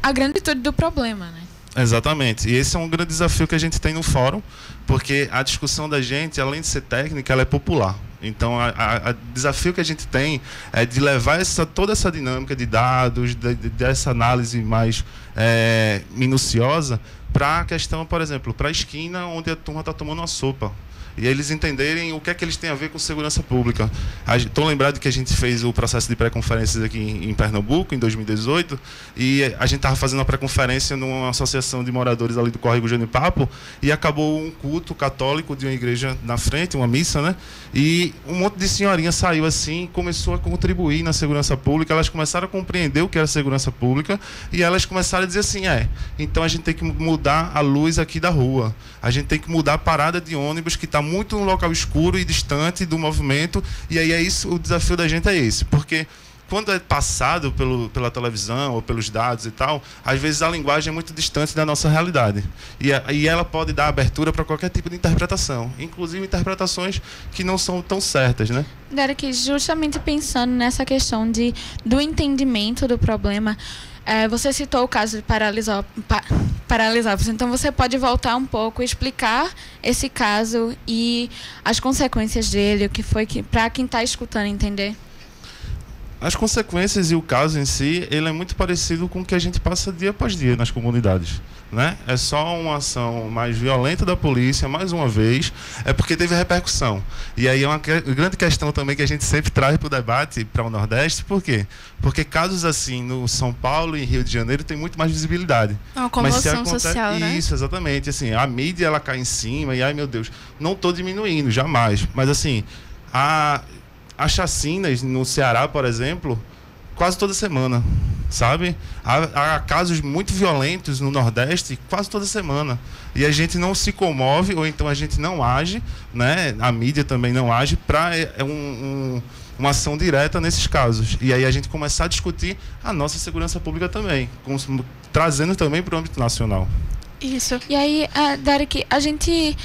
a granditude do problema, né? Exatamente. E esse é um grande desafio que a gente tem no fórum, porque a discussão da gente, além de ser técnica, ela é popular. Então, o desafio que a gente tem é de levar toda essa dinâmica de dados, dessa análise mais minuciosa, para a questão, por exemplo, para a esquina onde a turma está tomando uma sopa. E eles entenderem o que é que eles têm a ver com segurança pública. Estou lembrado que a gente fez o processo de pré-conferências aqui em Pernambuco, em 2018, e a gente estava fazendo uma pré-conferência numa associação de moradores ali do Córrego Jenipapo, e acabou um culto católico de uma igreja na frente, uma missa, né? E um monte de senhorinha saiu assim e começou a contribuir na segurança pública. Elas começaram a compreender o que era segurança pública, e elas começaram a dizer assim, então a gente tem que mudar a luz aqui da rua, a gente tem que mudar a parada de ônibus que está muito num local escuro e distante do movimento. E aí é isso, o desafio da gente é esse, porque quando é passado pela televisão ou pelos dados e tal, às vezes a linguagem é muito distante da nossa realidade, e ela pode dar abertura para qualquer tipo de interpretação, inclusive interpretações que não são tão certas, né? Derek, justamente pensando nessa questão do entendimento do problema, você citou o caso de Paralisópolis, então você pode voltar um pouco e explicar esse caso e as consequências dele, o que foi para quem está escutando entender? As consequências e o caso em si, ele é muito parecido com o que a gente passa dia após dia nas comunidades, né? É só uma ação mais violenta da polícia, mais uma vez, é porque teve repercussão. E aí é uma grande questão também que a gente sempre traz para o debate, para o Nordeste. Por quê? Porque casos assim no São Paulo e Rio de Janeiro tem muito mais visibilidade. É uma comoção social, né? Isso, exatamente. Assim, a mídia, ela cai em cima e, ai meu Deus, não estou diminuindo, jamais. Mas assim, as chacinas no Ceará, por exemplo, quase toda semana, sabe? Há casos muito violentos no Nordeste quase toda semana. E a gente não se comove, ou então a gente não age, né? A mídia também não age para uma ação direta nesses casos. E aí a gente começar a discutir a nossa segurança pública também, trazendo também para o âmbito nacional. Isso. E aí, Derek, a gente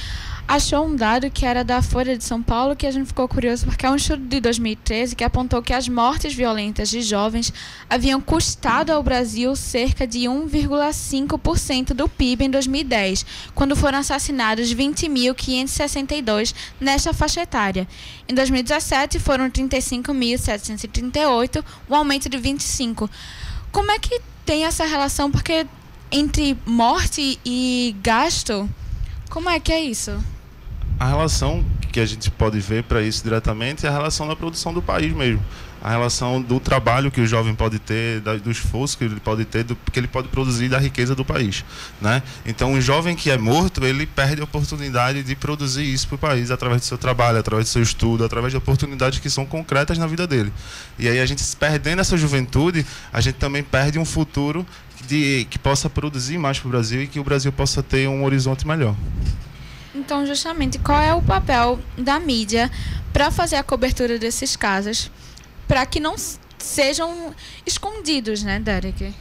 achou um dado que era da Folha de São Paulo, que a gente ficou curioso, porque é um estudo de 2013 que apontou que as mortes violentas de jovens haviam custado ao Brasil cerca de 1,5% do PIB em 2010, quando foram assassinados 20.562 nesta faixa etária. Em 2017, foram 35.738, um aumento de 25%. Como é que tem essa relação? Porque entre morte e gasto, como é que é isso? A relação que a gente pode ver para isso diretamente é a relação da produção do país mesmo. A relação do trabalho que o jovem pode ter, do esforço que ele pode ter, que ele pode produzir da riqueza do país, né? Então, um jovem que é morto, ele perde a oportunidade de produzir isso para o país através do seu trabalho, através do seu estudo, através de oportunidades que são concretas na vida dele. E aí, a gente perdendo essa juventude, a gente também perde um futuro que possa produzir mais para o Brasil e que o Brasil possa ter um horizonte melhor. Então, justamente, qual é o papel da mídia para fazer a cobertura desses casos, para que não sejam escondidos, né, Derek?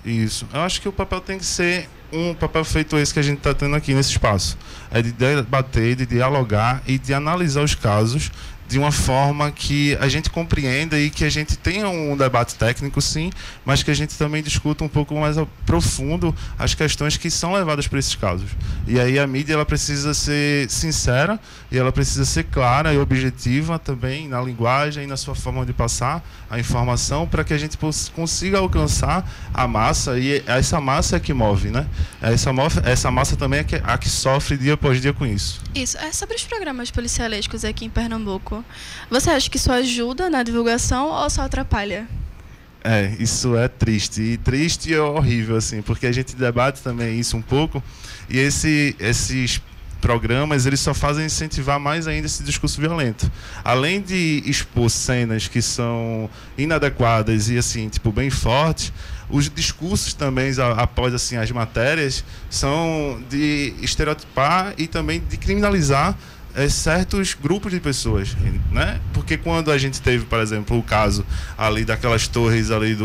Isso. Eu acho que o papel tem que ser um papel feito esse que a gente está tendo aqui nesse espaço. É de debater, de dialogar e de analisar os casos de uma forma que a gente compreenda e que a gente tenha um debate técnico, sim, mas que a gente também discuta um pouco mais profundo as questões que são levadas para esses casos. E aí a mídia, ela precisa ser sincera e ela precisa ser clara e objetiva também na linguagem e na sua forma de passar a informação, para que a gente consiga alcançar a massa, e essa massa é que move, né? Essa massa também é a que sofre dia após dia com isso. Isso. Sobre os programas policialescos aqui em Pernambuco, você acha que isso ajuda na divulgação ou só atrapalha? Isso é triste e horrível, assim, porque a gente debate também isso um pouco, e esses programas, eles só fazem incentivar mais ainda esse discurso violento. Além de expor cenas que são inadequadas e, assim, tipo, bem fortes, os discursos também, após, assim, as matérias, são de estereotipar e também de criminalizar certos grupos de pessoas, né? Porque quando a gente teve, por exemplo, o caso ali daquelas torres ali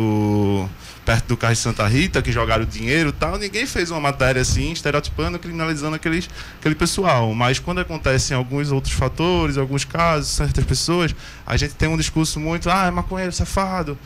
perto do Cais de Santa Rita, que jogaram dinheiro e tal, ninguém fez uma matéria assim, estereotipando, criminalizando aquele pessoal. Mas quando acontecem alguns outros fatores, alguns casos, certas pessoas, a gente tem um discurso muito, é maconheiro, safado,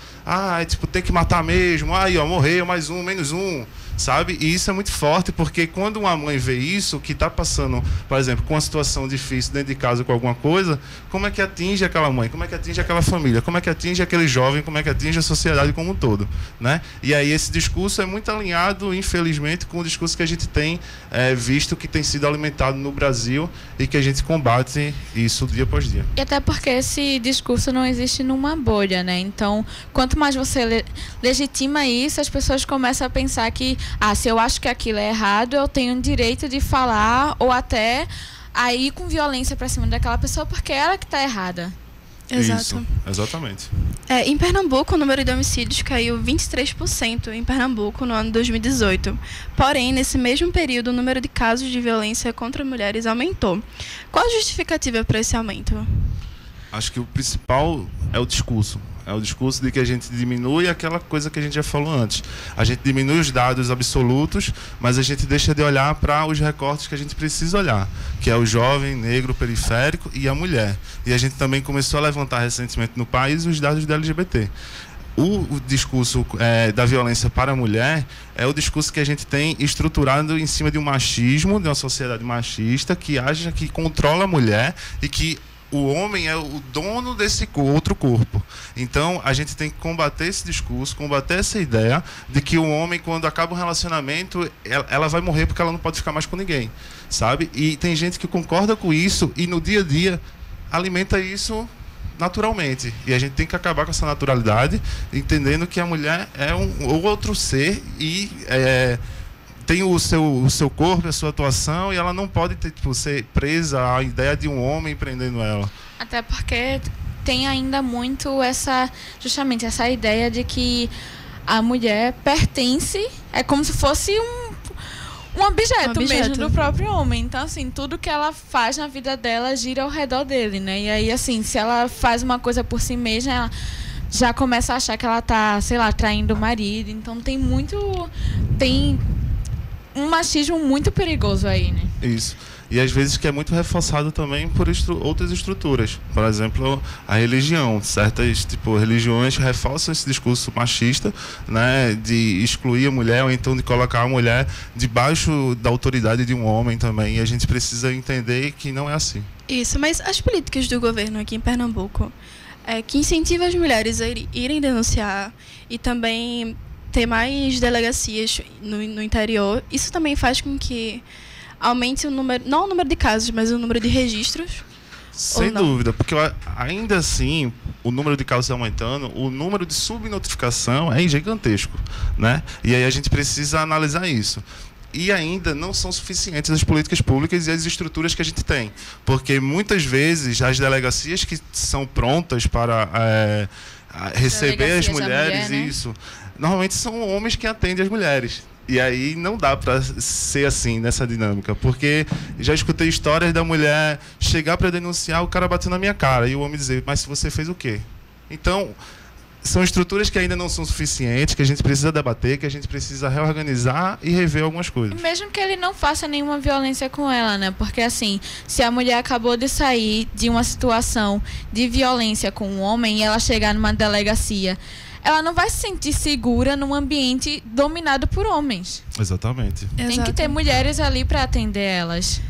tipo, tem que matar mesmo, aí, ó, morreu, mais um, menos um, sabe? E isso é muito forte, porque quando uma mãe vê isso, que está passando, por exemplo, com uma situação difícil dentro de casa com alguma coisa, como é que atinge aquela mãe? Como é que atinge aquela família? Como é que atinge aquele jovem? Como é que atinge a sociedade como um todo, né? E aí esse discurso é muito alinhado, infelizmente, com o discurso que a gente tem visto que tem sido alimentado no Brasil e que a gente combate isso dia após dia. E até porque esse discurso não existe numa bolha, né? Então, quanto mais você legitima isso, as pessoas começam a pensar que, se eu acho que aquilo é errado, eu tenho o direito de falar ou até a ir com violência para cima daquela pessoa porque é ela que está errada. Exato. Isso, exatamente. Em Pernambuco, o número de homicídios caiu 23% em Pernambuco no ano 2018. Porém, nesse mesmo período, o número de casos de violência contra mulheres aumentou. Qual a justificativa para esse aumento? Acho que o principal é o discurso. É o discurso de que a gente diminui aquela coisa que a gente já falou antes. A gente diminui os dados absolutos, mas a gente deixa de olhar para os recortes que a gente precisa olhar, que é o jovem, negro, periférico e a mulher. E a gente também começou a levantar recentemente no país os dados do LGBT. O discurso da violência para a mulher é o discurso que a gente tem estruturado em cima de um machismo, de uma sociedade machista, que acha que controla a mulher e que o homem é o dono desse outro corpo. Então, a gente tem que combater esse discurso, combater essa ideia de que o homem, quando acaba um relacionamento, ela vai morrer porque ela não pode ficar mais com ninguém, sabe? E tem gente que concorda com isso e no dia a dia alimenta isso naturalmente. E a gente tem que acabar com essa naturalidade, entendendo que a mulher é um outro ser e tem o seu corpo, a sua atuação, e ela não pode ser presa à ideia de um homem prendendo ela. Até porque tem ainda muito justamente essa ideia de que a mulher pertence, é como se fosse um objeto mesmo do próprio homem. Então, assim, tudo que ela faz na vida dela gira ao redor dele, né? E aí, assim, se ela faz uma coisa por si mesma, ela já começa a achar que ela tá, sei lá, traindo o marido. Então, tem um machismo muito perigoso aí, né? Isso. E às vezes que é muito reforçado também por outras estruturas. Por exemplo, a religião. Certas religiões reforçam esse discurso machista, né, de excluir a mulher ou então de colocar a mulher debaixo da autoridade de um homem também. E a gente precisa entender que não é assim. Isso, mas as políticas do governo aqui em Pernambuco, que incentivam as mulheres a irem denunciar e também ter mais delegacias no interior, isso também faz com que aumente o número, não o número de casos, mas o número de registros? Sem dúvida, porque ainda assim, o número de casos aumentando, o número de subnotificação é gigantesco, né? E aí a gente precisa analisar isso. E ainda não são suficientes as políticas públicas e as estruturas que a gente tem, porque muitas vezes as delegacias que são prontas para receber as mulheres, né? Isso, normalmente são homens que atendem as mulheres. E aí não dá para ser assim nessa dinâmica, porque já escutei histórias da mulher chegar para denunciar, o cara bater na minha cara e o homem dizer, mas você fez o quê? Então, são estruturas que ainda não são suficientes, que a gente precisa debater, que a gente precisa reorganizar e rever algumas coisas. Mesmo que ele não faça nenhuma violência com ela, né? Porque assim, se a mulher acabou de sair de uma situação de violência com um homem e ela chegar numa delegacia, ela não vai se sentir segura num ambiente dominado por homens. Exatamente. Tem que ter mulheres ali para atender elas.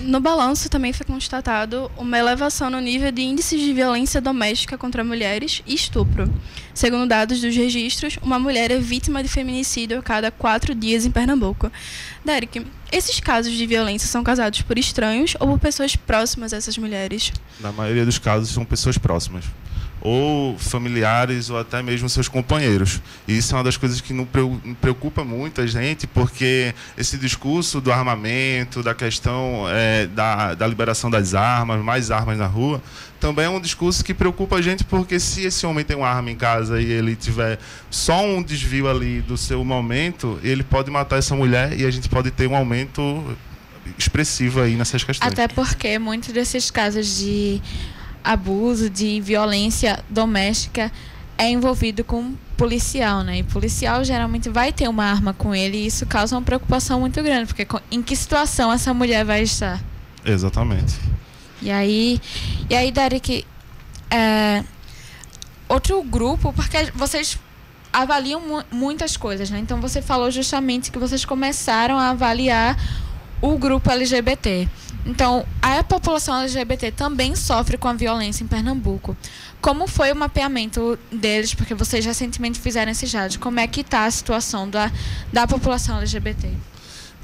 No balanço também foi constatado uma elevação no nível de índices de violência doméstica contra mulheres e estupro. Segundo dados dos registros, uma mulher é vítima de feminicídio a cada 4 dias em Pernambuco. Derek, esses casos de violência são causados por estranhos ou por pessoas próximas a essas mulheres? Na maioria dos casos são pessoas próximas, ou familiares, ou até mesmo seus companheiros. E isso é uma das coisas que não preocupa muito a gente, porque esse discurso do armamento, da questão da liberação das armas, mais armas na rua, também é um discurso que preocupa a gente, porque se esse homem tem uma arma em casa e ele tiver só um desvio ali do seu momento, ele pode matar essa mulher e a gente pode ter um aumento expressivo aí nessas questões. Até porque muitos desses casos de abuso, de violência doméstica é envolvido com policial, né? E policial geralmente vai ter uma arma com ele e isso causa uma preocupação muito grande, porque em que situação essa mulher vai estar? Exatamente. E aí Derek, outro grupo, porque vocês avaliam muitas coisas, né? Então você falou justamente que vocês começaram a avaliar o grupo LGBT. Então, a população LGBT também sofre com a violência em Pernambuco. Como foi o mapeamento deles? Porque vocês recentemente fizeram esse dado. Como é que está a situação da população LGBT?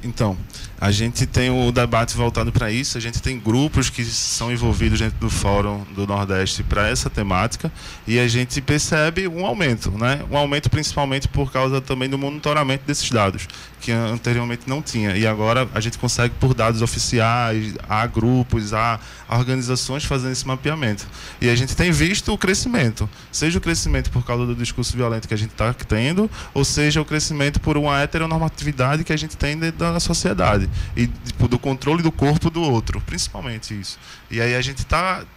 Então, a gente tem o debate voltado para isso, a gente tem grupos que são envolvidos dentro do Fórum do Nordeste para essa temática e a gente percebe um aumento, né? Um aumento principalmente por causa também do monitoramento desses dados, que anteriormente não tinha. E agora a gente consegue, por dados oficiais, há grupos, há organizações fazendo esse mapeamento. E a gente tem visto o crescimento, seja o crescimento por causa do discurso violento que a gente está tendo, ou seja o crescimento por uma heteronormatividade que a gente tem dentro da sociedade e do controle do corpo do outro, principalmente isso. E aí a gente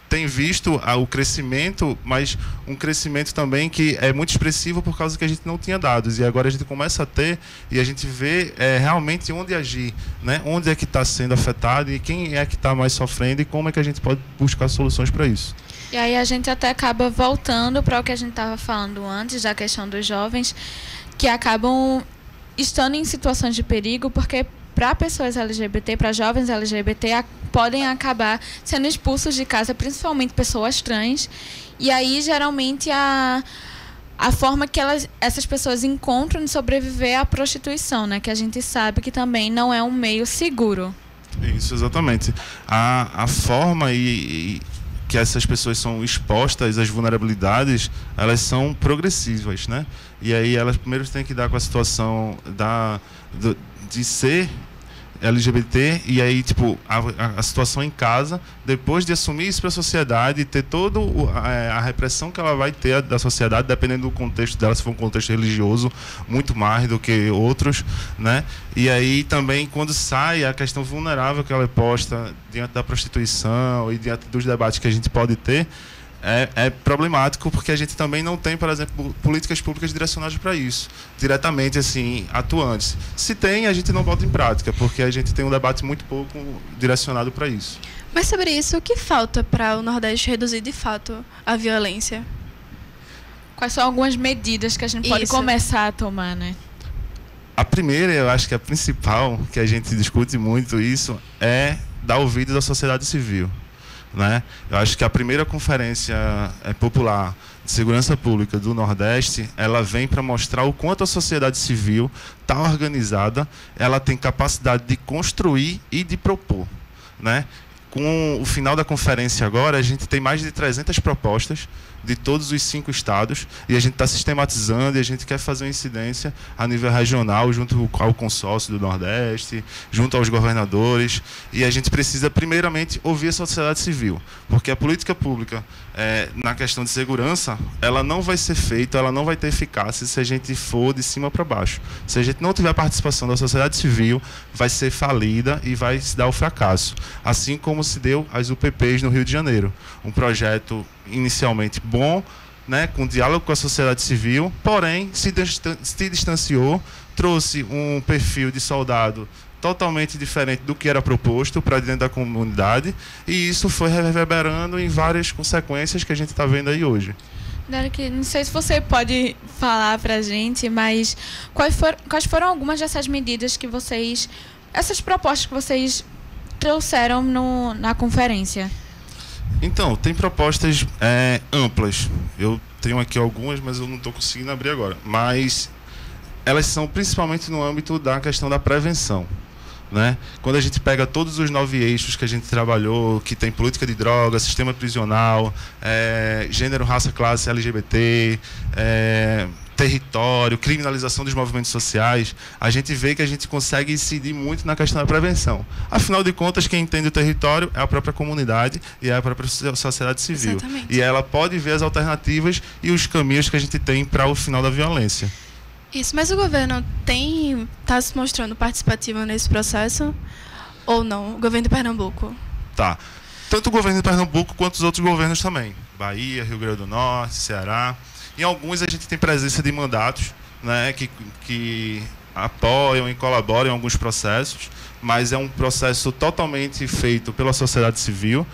tem visto o crescimento, mas um crescimento também que é muito expressivo por causa que a gente não tinha dados. E agora a gente começa a ter e a gente vê realmente onde agir, né? Onde é que está sendo afetado e quem é que está mais sofrendo e como é que a gente pode buscar soluções para isso. E aí a gente até acaba voltando para o que a gente estava falando antes, da questão dos jovens, que acabam estando em situações de perigo, porque para pessoas LGBT, para jovens LGBT, podem acabar sendo expulsos de casa, principalmente pessoas trans. E aí, geralmente, a forma que essas pessoas encontram de sobreviver é a prostituição, né? Que a gente sabe que também não é um meio seguro. Isso, exatamente. A forma que essas pessoas são expostas às vulnerabilidades, elas são progressivas, né? E aí elas primeiro têm que dar com a situação de ser LGBT e aí, tipo, a situação em casa, depois de assumir isso para a sociedade e ter toda a repressão que ela vai ter da sociedade, dependendo do contexto dela, se for um contexto religioso, muito mais do que outros, né? E aí também, quando sai, a questão vulnerável que ela é posta diante da prostituição e diante dos debates que a gente pode ter, é problemático, porque a gente também não tem, por exemplo, políticas públicas direcionadas para isso, diretamente, assim, atuantes. Se tem, a gente não bota em prática, porque a gente tem um debate muito pouco direcionado para isso. Mas sobre isso, o que falta para o Nordeste reduzir, de fato, a violência? Quais são algumas medidas que a gente pode começar a tomar, né? A primeira, eu acho que a principal, que a gente discute muito isso, é dar ouvido da sociedade civil. Né? Eu acho que a primeira conferência popular de segurança pública do Nordeste, ela vem para mostrar o quanto a sociedade civil está organizada, ela tem capacidade de construir e de propor, né? Com o final da conferência agora, a gente tem mais de 300 propostas de todos os 5 estados e a gente está sistematizando e a gente quer fazer uma incidência a nível regional junto ao consórcio do Nordeste, junto aos governadores, e a gente precisa primeiramente ouvir a sociedade civil, porque a política pública na questão de segurança, ela não vai ser feita, ela não vai ter eficácia se a gente for de cima para baixo. Se a gente não tiver a participação da sociedade civil, vai ser falida e vai se dar o fracasso, assim como se deu as UPPs no Rio de Janeiro, um projeto inicialmente bom, né, com diálogo com a sociedade civil, porém se distanciou, trouxe um perfil de soldado totalmente diferente do que era proposto para dentro da comunidade, e isso foi reverberando em várias consequências que a gente está vendo aí hoje. Derek, não sei se você pode falar para a gente, mas quais foram algumas dessas medidas que essas propostas que vocês trouxeram na conferência? Então, tem propostas amplas. Eu tenho aqui algumas, mas eu não estou conseguindo abrir agora. Mas elas são principalmente no âmbito da questão da prevenção, né? Quando a gente pega todos os 9 eixos que a gente trabalhou, que tem política de drogas, sistema prisional, gênero, raça, classe, LGBT, território, criminalização dos movimentos sociais, a gente vê que a gente consegue incidir muito na questão da prevenção. Afinal de contas, quem entende o território é a própria comunidade e é a própria sociedade civil. Exatamente. E ela pode ver as alternativas e os caminhos que a gente tem para o final da violência. Isso, mas o governo está se mostrando participativo nesse processo? Ou não? O governo de Pernambuco? Tá. Tanto o governo de Pernambuco quanto os outros governos também. Bahia, Rio Grande do Norte, Ceará. Em alguns a gente tem presença de mandatos, né, que apoiam e colaboram em alguns processos, mas é um processo totalmente feito pela sociedade civil.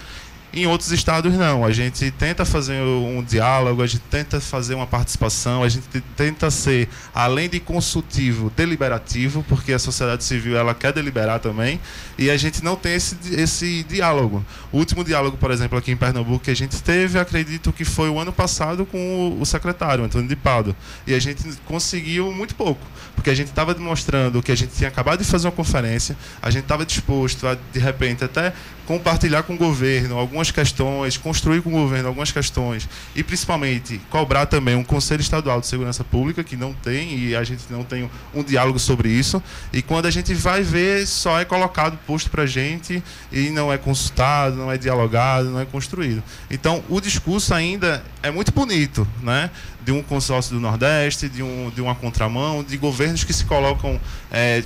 Em outros estados, não. A gente tenta fazer um diálogo, a gente tenta fazer uma participação, a gente tenta ser, além de consultivo, deliberativo, porque a sociedade civil ela quer deliberar também, e a gente não tem esse diálogo. O último diálogo, por exemplo, aqui em Pernambuco, que a gente teve, acredito que foi o ano passado com o secretário, Antônio de Pádua, e a gente conseguiu muito pouco, porque a gente estava demonstrando que a gente tinha acabado de fazer uma conferência, a gente estava disposto a, de repente, até compartilhar com o governo algumas questões, construir com o governo algumas questões e, principalmente, cobrar também um Conselho Estadual de Segurança Pública, que não tem, e a gente não tem um diálogo sobre isso. E quando a gente vai ver, só é colocado, posto para a gente e não é consultado, não é dialogado, não é construído. Então, o discurso ainda é muito bonito, né? De um consórcio do Nordeste, de uma contramão, de governos que se colocam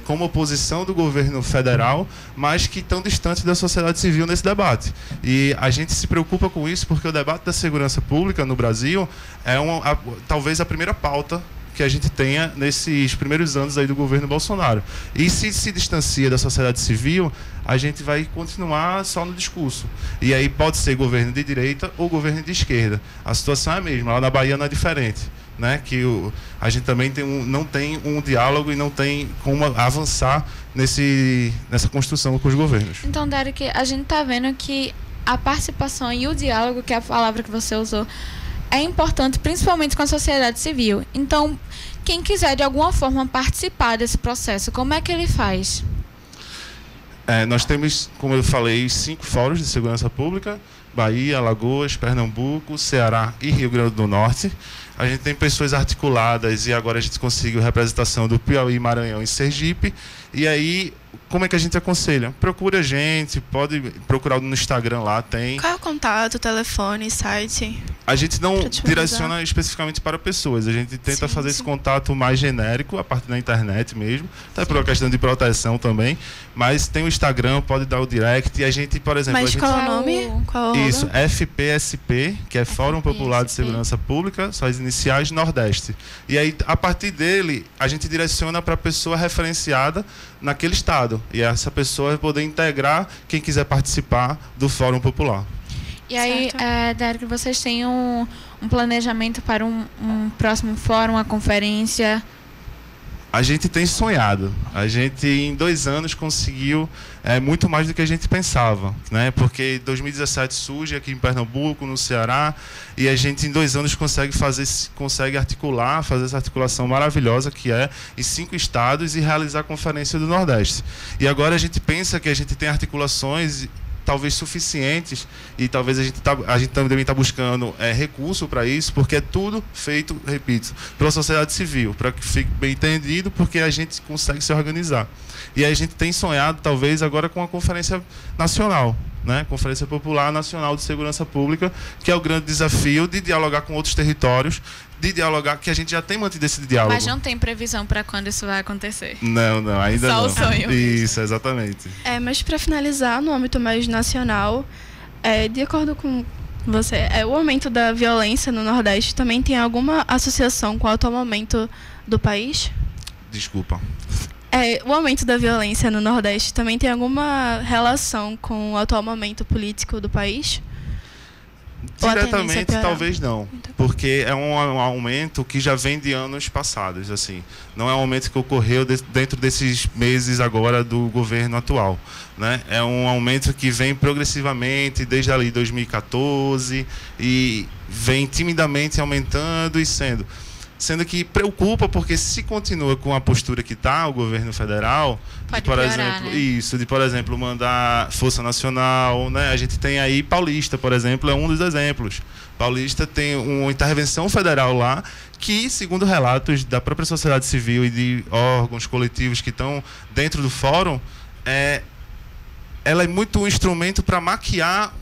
como oposição do governo federal, mas que estão distantes da sociedade civil nesse debate. E a gente se preocupa com isso porque o debate da segurança pública no Brasil é talvez a primeira pauta que a gente tenha nesses primeiros anos aí do governo Bolsonaro. E se distancia da sociedade civil, a gente vai continuar só no discurso. E aí pode ser governo de direita ou governo de esquerda. A situação é a mesma, lá na Bahia não é diferente, né? Que a gente também não tem um diálogo e não tem como avançar nessa construção com os governos. Então, Derek, a gente está vendo que a participação e o diálogo, que é a palavra que você usou, é importante, principalmente com a sociedade civil. Então, quem quiser de alguma forma participar desse processo, como é que ele faz? Nós temos, como eu falei, 5 fóruns de segurança pública: Bahia, Alagoas, Pernambuco, Ceará e Rio Grande do Norte. A gente tem pessoas articuladas e agora a gente conseguiu representação do Piauí, Maranhão e Sergipe. E aí, como é que a gente aconselha? Procura a gente, pode procurar no Instagram lá, tem. Qual é o contato, telefone, site? A gente não direciona especificamente para pessoas, a gente tenta fazer esse contato mais genérico, a partir da internet mesmo, até por uma questão de proteção também, mas tem o Instagram, pode dar o direct, e a gente, por exemplo... Mas qual é o nome? Qual isso, FPSP, que é Fórum Popular de Segurança Pública, só as iniciais, Nordeste. E aí, a partir dele, a gente direciona para a pessoa referenciada naquele estado, e essa pessoa vai poder integrar quem quiser participar do Fórum Popular. E aí, Derek, vocês têm um planejamento para um próximo fórum, uma conferência? A gente tem sonhado. A gente, em 2 anos, conseguiu muito mais do que a gente pensava, né? Porque 2017 surge aqui em Pernambuco, no Ceará, e a gente, em 2 anos, consegue articular, fazer essa articulação maravilhosa que é em 5 estados e realizar a Conferência do Nordeste. E agora a gente pensa que a gente tem articulações talvez suficientes, e talvez a gente também está buscando recurso para isso, porque é tudo feito, repito, pela sociedade civil, para que fique bem entendido, porque a gente consegue se organizar. E aí a gente tem sonhado, talvez, agora com a Conferência Nacional, né? Conferência Popular Nacional de Segurança Pública, que é o grande desafio de dialogar com outros territórios, de dialogar, que a gente já tem mantido esse diálogo. Mas não tem previsão para quando isso vai acontecer? Não, ainda Só não. o sonho. Isso, exatamente. Mas para finalizar, no âmbito mais nacional, de acordo com você, o aumento da violência no Nordeste também tem alguma associação com o atual momento do país? Desculpa. O aumento da violência no Nordeste também tem alguma relação com o atual momento político do país? Diretamente, talvez não, porque é um aumento que já vem de anos passados, assim. Não é um aumento que ocorreu dentro desses meses agora do governo atual, né? É um aumento que vem progressivamente desde ali 2014 e vem timidamente aumentando e sendo que preocupa, porque se continua com a postura que está o governo federal, por exemplo, mandar Força Nacional, né? A gente tem aí Paulista, por exemplo, é um dos exemplos. Paulista tem uma intervenção federal lá que, segundo relatos da própria sociedade civil e de órgãos coletivos que estão dentro do fórum, ela é muito um instrumento para maquiar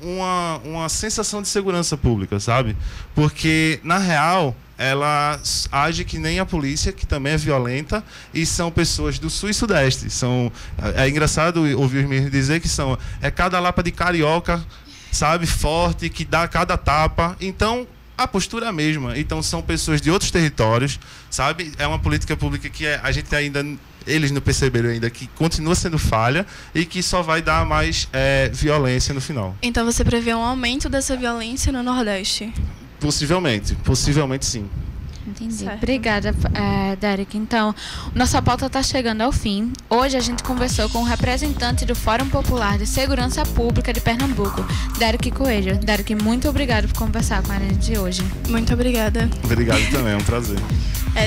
uma sensação de segurança pública, sabe? Porque, na real, ela age que nem a polícia, que também é violenta, e são pessoas do Sul e Sudeste. É engraçado ouvir os meninos dizer que cada lapa de carioca, sabe, forte, que dá cada tapa. Então, a postura é a mesma. Então, são pessoas de outros territórios, sabe? É uma política pública que a gente ainda... Eles não perceberam ainda que continua sendo falha e que só vai dar mais violência no final. Então você prevê um aumento dessa violência no Nordeste? Possivelmente sim. Entendi. Certo. Obrigada, Derek. Então, nossa pauta está chegando ao fim. Hoje a gente conversou com o representante do Fórum Popular de Segurança Pública de Pernambuco, Derek Coelho. Derek, muito obrigado por conversar com a gente hoje. Muito obrigada. Obrigado também, é um prazer.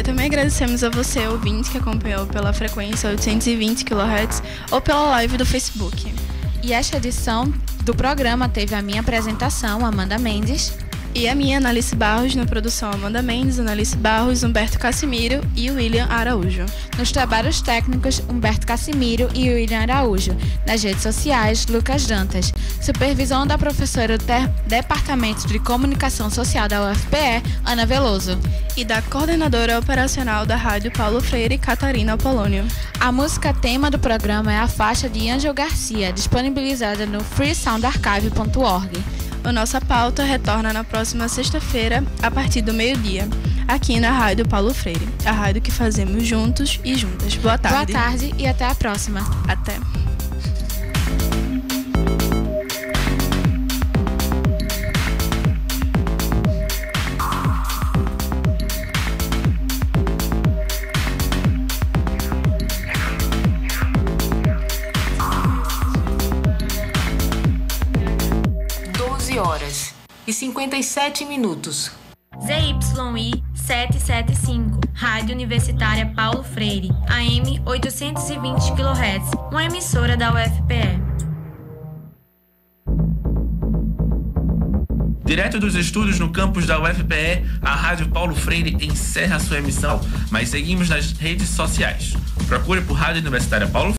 Também agradecemos a você, ouvinte, que acompanhou pela frequência 820 kHz ou pela live do Facebook. E esta edição do programa teve a minha apresentação, Amanda Mendes. E a minha, Analice Barros, na produção Amanda Mendes, Analice Barros, Humberto Cassimiro e William Araújo. Nos trabalhos técnicos, Humberto Cassimiro e William Araújo. Nas redes sociais, Lucas Dantas. Supervisão da professora do Departamento de Comunicação Social da UFPE, Ana Veloso. E da coordenadora operacional da Rádio Paulo Freire, Catarina Apolônio. A música tema do programa é a faixa de Ângel Garcia, disponibilizada no freesoundarchive.org. A nossa pauta retorna na próxima sexta-feira, a partir do meio-dia, aqui na Rádio Paulo Freire, a rádio que fazemos juntos e juntas. Boa tarde. Boa tarde e até a próxima. Até. Horas e 57 minutos. ZYI 775, Rádio Universitária Paulo Freire, AM 820 kHz, uma emissora da UFPE. Direto dos estúdios no campus da UFPE, a Rádio Paulo Freire encerra sua emissão, mas seguimos nas redes sociais. Procure por Rádio Universitária Paulo Freire